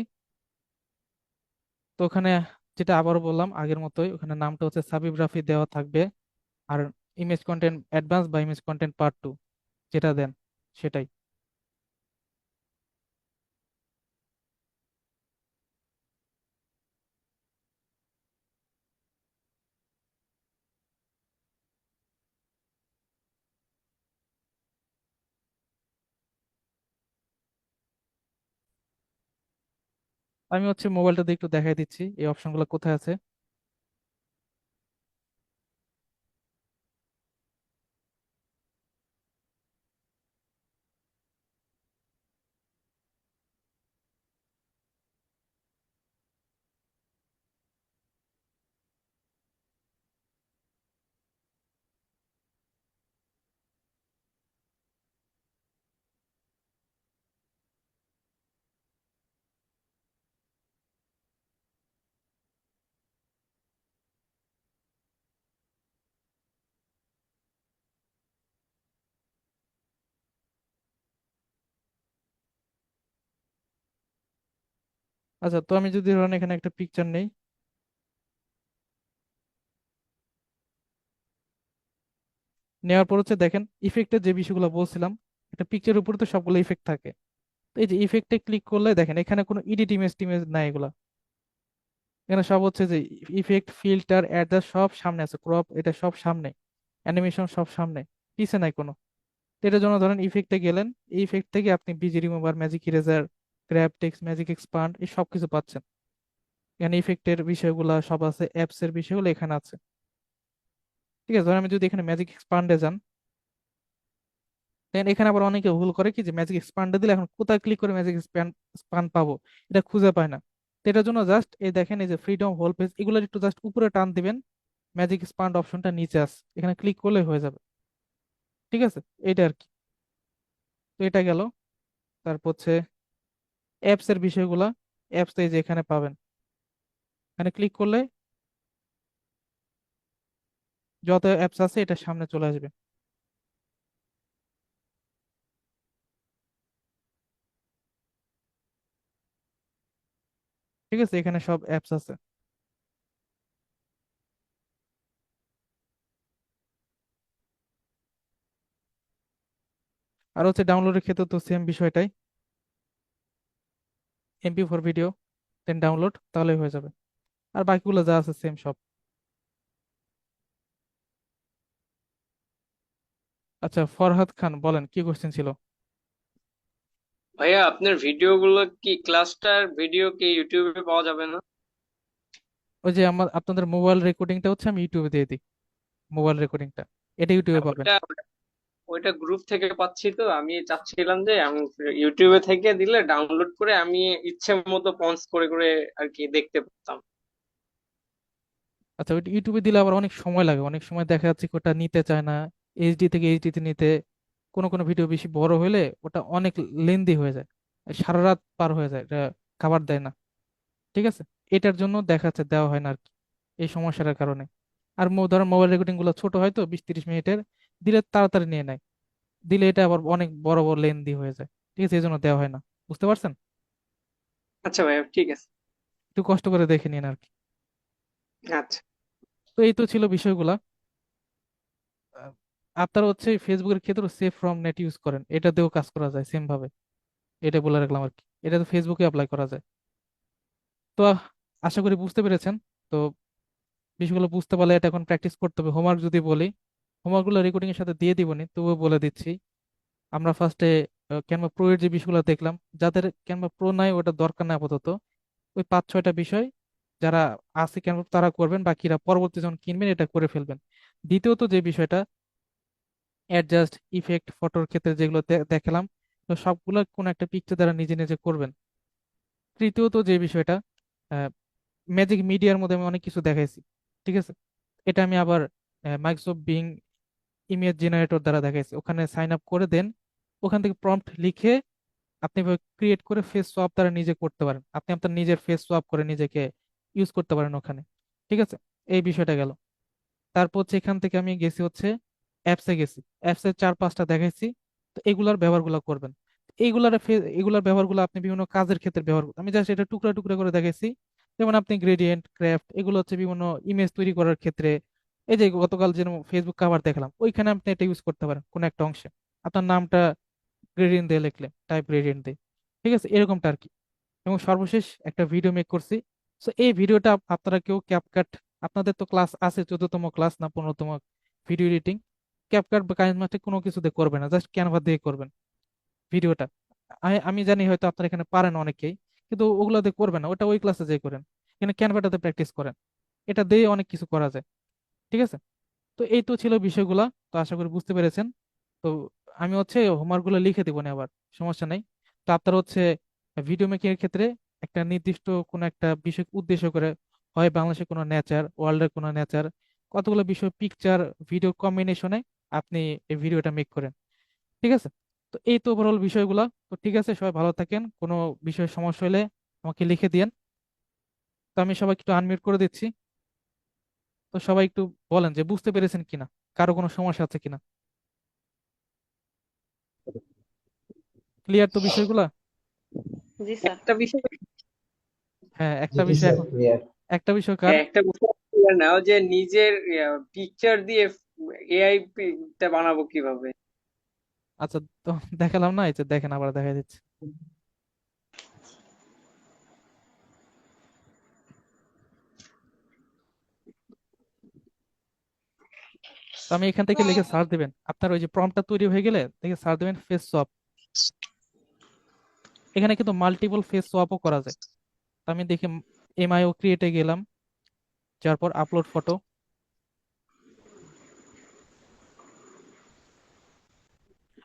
তো ওখানে যেটা আবারও বললাম আগের মতোই, ওখানে নামটা হচ্ছে সাবিব রাফি দেওয়া থাকবে। আর ইমেজ কন্টেন্ট অ্যাডভান্স বা ইমেজ কন্টেন্ট পার্ট 2 যেটা দেন সেটাই। আমি হচ্ছে মোবাইলটা দিয়ে একটু দেখাই দিচ্ছি এই অপশনগুলো কোথায় আছে। আচ্ছা, তো আমি যদি ধরেন এখানে একটা পিকচার নেই, নেওয়ার পর হচ্ছে দেখেন ইফেক্টের যে বিষয়গুলো বলছিলাম, একটা পিকচারের উপরে তো সবগুলো ইফেক্ট থাকে। তো এই যে ইফেক্টে ক্লিক করলে দেখেন এখানে কোনো এডিট ইমেজ টিমেজ নাই এগুলা। এখানে সব হচ্ছে যে ইফেক্ট, ফিল্টার, অ্যাডজাস্ট সব সামনে আছে, ক্রপ এটা সব সামনে, অ্যানিমেশন সব সামনে, পিছে নাই কোনো। তো এটার জন্য ধরেন ইফেক্টে গেলেন, এই ইফেক্ট থেকে আপনি busy remover, magic eraser, grab text, magic expand এই সব কিছু পাচ্ছেন। এখানে ইফেক্টের বিষয়গুলো সব আছে, অ্যাপস এর বিষয়গুলো এখানে আছে। ঠিক আছে, ধরেন আমি যদি এখানে ম্যাজিক এক্সপান্ডে যান, দেন এখানে আবার অনেকে ভুল করে কি যে ম্যাজিক এক্সপান্ডে দিলে এখন কোথায় ক্লিক করে ম্যাজিক এক্সপান্ড পাবো, এটা খুঁজে পায় না। তো এটার জন্য জাস্ট এই দেখেন এই যে ফ্রিডম হোল পেজ এগুলো একটু জাস্ট উপরে টান দিবেন, ম্যাজিক এক্সপান্ড অপশনটা নিচে আছে, এখানে ক্লিক করলে হয়ে যাবে। ঠিক আছে, এটা আর কি। তো এটা গেল। তারপর হচ্ছে অ্যাপস এর বিষয়গুলা, অ্যাপস এই যে এখানে পাবেন, এখানে ক্লিক করলে যত অ্যাপস আছে এটা সামনে চলে আসবে। ঠিক আছে, এখানে সব অ্যাপস আছে। আর হচ্ছে ডাউনলোডের ক্ষেত্রে তো সেম বিষয়টাই, MP4 ভিডিও, দেন ডাউনলোড, তাহলে হয়ে যাবে। আর বাকিগুলো যা আছে সেম সব। আচ্ছা, ফরহাদ খান বলেন কি কোশ্চেন ছিল। ভাইয়া আপনার ভিডিওগুলো কি, ক্লাসটার ভিডিও কি ইউটিউবে পাওয়া যাবে না? ওই যে আমার আপনাদের মোবাইল রেকর্ডিংটা হচ্ছে আমি ইউটিউবে দিয়ে দিই, মোবাইল রেকর্ডিংটা এটা ইউটিউবে হ্যাঁ, পাবেন। ওটা ওইটা গ্রুপ থেকে পাচ্ছি, তো আমি চাচ্ছিলাম যে আমি ইউটিউবে থেকে দিলে ডাউনলোড করে আমি ইচ্ছে মতো পন্স করে করে আর কি দেখতে পারতাম। আচ্ছা, ওইটা ইউটিউবে দিলে আবার অনেক সময় লাগে, অনেক সময় দেখা যাচ্ছে কি ওটা নিতে চায় না, এইচডি থেকে এইচডি তে নিতে, কোনো কোনো ভিডিও বেশি বড় হলে ওটা অনেক লেন্দি হয়ে যায়, সারা রাত পার হয়ে যায়, এটা খাবার দেয় না। ঠিক আছে, এটার জন্য দেখা যাচ্ছে দেওয়া হয় না আর কি, এই সমস্যাটার কারণে। আর ধরেন মোবাইল রেকর্ডিং গুলো ছোট হয় তো 20-30 মিনিটের, দিলে তাড়াতাড়ি নিয়ে নেয়, দিলে এটা আবার অনেক বড় বড় লেন্দি হয়ে যায়। ঠিক আছে, এই জন্য দেওয়া হয় না। বুঝতে পারছেন? আচ্ছা ভাইয়া, ঠিক আছে। একটু কষ্ট করে দেখে নিন আর কি। আচ্ছা। তো এই তো ছিল বিষয়গুলা। আপনারা হচ্ছে ফেসবুকের ক্ষেত্রে সেভ ফ্রম নেট ইউজ করেন, এটা দিয়েও কাজ করা যায় সেম ভাবে। এটা বলে রাখলাম আর কি, এটা তো ফেসবুকে অ্যাপ্লাই করা যায়। তো আশা করি বুঝতে পেরেছেন। তো বিষয়গুলো বুঝতে পারলে এটা এখন প্র্যাকটিস করতে হবে। হোমওয়ার্ক যদি বলি, হোমওয়ার্কগুলো রেকর্ডিং এর সাথে দিয়ে দিবনি, তবুও বলে দিচ্ছি। আমরা ফার্স্টে ক্যানভা প্রো এর যে বিষয়গুলো দেখলাম, যাদের ক্যানভা প্রো নাই ওটা দরকার নাই আপাতত, ওই 5-6টা বিষয় যারা আছে ক্যানভা তারা করবেন, বাকিরা পরবর্তী যখন কিনবেন এটা করে ফেলবেন। দ্বিতীয়ত যে বিষয়টা, অ্যাডজাস্ট ইফেক্ট ফটোর ক্ষেত্রে যেগুলো দেখালাম, তো সবগুলো কোন একটা পিকচার দ্বারা নিজে নিজে করবেন। তৃতীয়ত যে বিষয়টা, ম্যাজিক মিডিয়ার মধ্যে আমি অনেক কিছু দেখাইছি, ঠিক আছে? এটা আমি আবার মাইক্রোসফট বিং ইমেজ জেনারেটর দ্বারা দেখাইছি। ওখানে সাইন আপ করে দেন, ওখান থেকে প্রম্পট লিখে আপনি ক্রিয়েট করে ফেস সোয়াপ দ্বারা নিজে করতে পারেন। আপনি আপনার নিজের ফেস সোয়াপ করে নিজেকে ইউজ করতে পারেন ওখানে, ঠিক আছে? এই বিষয়টা গেল। তারপর হচ্ছে এখান থেকে আমি গেছি হচ্ছে অ্যাপসে গেছি, অ্যাপসে 4-5টা দেখাইছি। তো এগুলার ব্যবহারগুলো করবেন। এগুলার ব্যবহারগুলো আপনি বিভিন্ন কাজের ক্ষেত্রে ব্যবহার করবেন। আমি জাস্ট এটা টুকরা টুকরা করে দেখাইছি। যেমন আপনি গ্রেডিয়েন্ট ক্রাফট এগুলো হচ্ছে বিভিন্ন ইমেজ তৈরি করার ক্ষেত্রে, এই যে গতকাল যে ফেসবুক কাভার দেখলাম ওইখানে আপনি এটা ইউজ করতে পারেন কোন একটা অংশে। আপনার নামটা গ্রেডিয়েন্ট দিয়ে লিখলেন, টাইপ গ্রেডিয়েন্ট দিয়ে, ঠিক আছে? এরকমটা আর কি। এবং সর্বশেষ একটা ভিডিও মেক করছি। সো এই ভিডিওটা আপনারা কেউ ক্যাপকাট, আপনাদের তো ক্লাস আছে 14তম ক্লাস না 15তম ভিডিও এডিটিং, ক্যাপকাট বা কাইনমাস্টার কোনো কিছুতে করবেন না, জাস্ট ক্যানভা দিয়ে করবেন ভিডিওটা। আমি জানি হয়তো আপনারা এখানে পারেন অনেকেই, কিন্তু ওগুলোতে করবেন না, ওটা ওই ক্লাসে যেয়ে করেন। এখানে ক্যানভাটাতে প্র্যাকটিস করেন, এটা দিয়ে অনেক কিছু করা যায়, ঠিক আছে? তো এই তো ছিল বিষয়গুলা। তো আশা করি বুঝতে পেরেছেন। তো আমি হচ্ছে হোমওয়ার্ক গুলো লিখে দিব না আবার, সমস্যা নাই। তো আপনার হচ্ছে ভিডিও মেকিং এর ক্ষেত্রে একটা নির্দিষ্ট কোনো একটা বিষয় উদ্দেশ্য করে, হয় বাংলাদেশের কোনো নেচার, ওয়ার্ল্ডের কোনো নেচার, কতগুলো বিষয় পিকচার ভিডিও কম্বিনেশনে আপনি এই ভিডিওটা মেক করেন, ঠিক আছে? তো এই তো ওভারঅল বিষয়গুলা। তো ঠিক আছে, সবাই ভালো থাকেন। কোনো বিষয়ে সমস্যা হলে আমাকে লিখে দিয়েন। তো আমি সবাইকে একটু আনমিউট করে দিচ্ছি। তো সবাই একটু বলেন যে বুঝতে পেরেছেন কিনা, কারো কোনো সমস্যা আছে কিনা। ক্লিয়ার তো বিষয়গুলা? জি স্যার। একটা বিষয়, হ্যাঁ, একটা বিষয় এখন, একটা বিষয় কার? হ্যাঁ একটা বিষয় clear না, ও যে নিজের পিকচার দিয়ে এআই টা বানাবো কিভাবে? আচ্ছা, তো দেখালাম না, এই যে দেখেন আবার দেখা দিচ্ছে। তো আমি এখান থেকে লিখে সার্চ দিবেন, আপনার ওই যে প্রম্পটটা তৈরি হয়ে গেলে দেখে সার্চ দিবেন ফেস সোয়াপ। এখানে কিন্তু মাল্টিপল ফেস সোয়াপও করা যায়। তো আমি দেখি এমআইও ক্রিয়েটে গেলাম, যার পর আপলোড ফটো।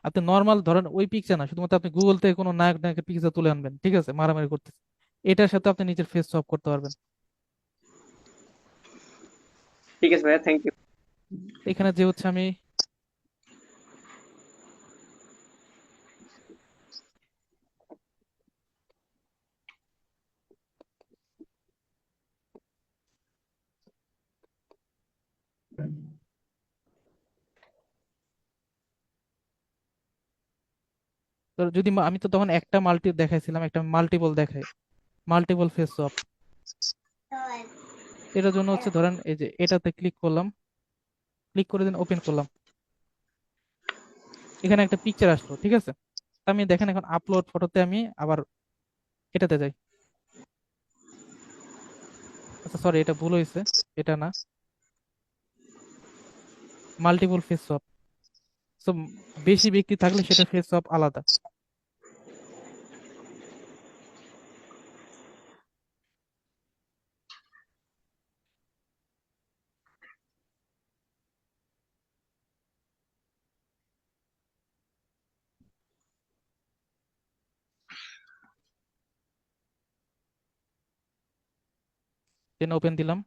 আপনি নর্মাল ধরেন ওই পিকচার না, শুধুমাত্র আপনি গুগল থেকে কোনো নায়ক নায়কের পিকচার তুলে আনবেন, ঠিক আছে? মারামারি করতেছে, এটার সাথে আপনি নিজের ফেস সোয়াপ করতে পারবেন। ঠিক আছে ভাইয়া, থ্যাংক ইউ। এখানে যে হচ্ছে আমি তো যদি আমি তো তখন একটা মাল্টি দেখাইছিলাম, একটা মাল্টিপল দেখাই, মাল্টিপল ফেস সোয়াপ। এটার জন্য হচ্ছে ধরেন এই যে এটাতে ক্লিক করলাম, ক্লিক করে দিন ওপেন করলাম, এখানে একটা পিকচার আসলো, ঠিক আছে? আমি দেখেন এখন আপলোড ফটোতে আমি আবার এটাতে যাই। আচ্ছা সরি, এটা ভুল হয়েছে, এটা না, মাল্টিপল ফেস সোয়াপ। সো বেশি ব্যক্তি থাকলে সেটা ফেস সোয়াপ আলাদা। দেন ওপেন দিলাম।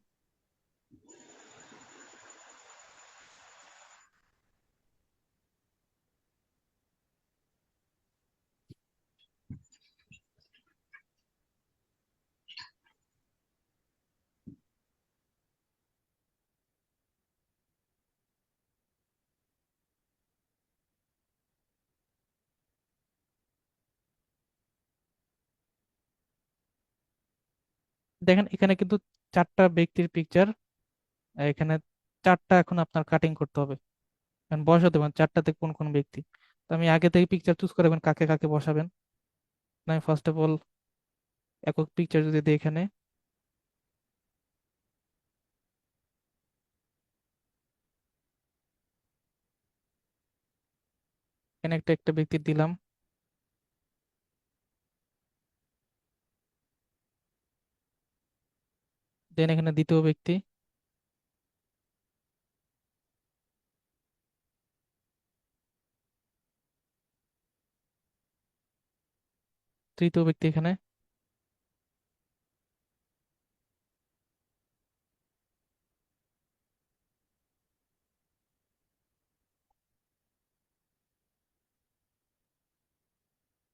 দেখেন এখানে কিন্তু 4টা ব্যক্তির পিকচার, এখানে 4টা এখন আপনার কাটিং করতে হবে। বসাতে পারেন চারটাতে কোন কোন ব্যক্তি। তো আমি আগে থেকে পিকচার চুজ করবেন কাকে কাকে বসাবেন। আমি ফার্স্ট অফ অল একক পিকচার যদি দিই এখানে, এখানে একটা একটা ব্যক্তি দিলাম। দেন এখানে দ্বিতীয় ব্যক্তি, তৃতীয় ব্যক্তি এখানে,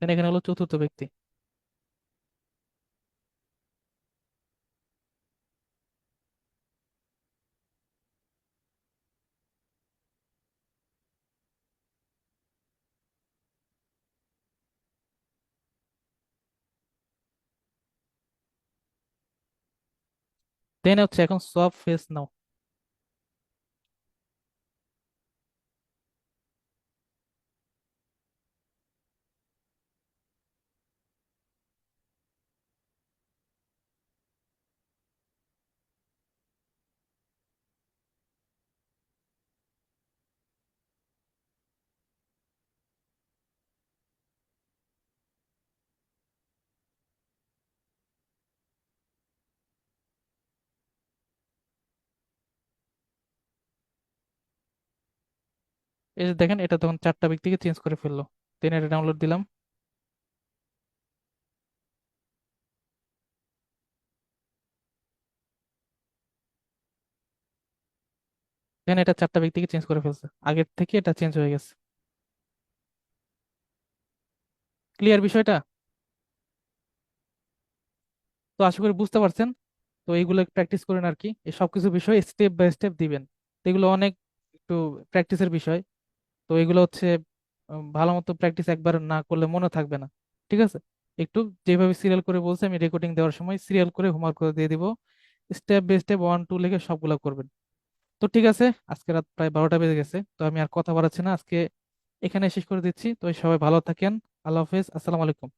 দেন এখানে হলো চতুর্থ ব্যক্তি। দেন হচ্ছে এখন সব ফেস নাও। এই যে দেখেন এটা তখন চারটা ব্যক্তিকে চেঞ্জ করে ফেললো। দেন এটা ডাউনলোড দিলাম। দেন এটা চারটা ব্যক্তিকে চেঞ্জ করে ফেলছে, আগের থেকে এটা চেঞ্জ হয়ে গেছে। ক্লিয়ার বিষয়টা? তো আশা করি বুঝতে পারছেন। তো এইগুলো প্র্যাকটিস করেন আর কি, এই সবকিছু বিষয় স্টেপ বাই স্টেপ দিবেন। তো এগুলো অনেক একটু প্র্যাকটিসের বিষয়। তো এগুলো হচ্ছে ভালো মতো প্র্যাকটিস একবার না করলে মনে থাকবে না। ঠিক আছে, একটু যেভাবে সিরিয়াল করে বলছে আমি রেকর্ডিং দেওয়ার সময় সিরিয়াল করে হোমওয়ার্ক করে দিয়ে দিব, স্টেপ বাই স্টেপ 1 2 লিখে সবগুলো করবেন। তো ঠিক আছে, আজকে রাত প্রায় 12টা বেজে গেছে, তো আমি আর কথা বাড়াচ্ছি না, আজকে এখানে শেষ করে দিচ্ছি। তো সবাই ভালো থাকেন। আল্লাহ হাফেজ, আসসালামু আলাইকুম।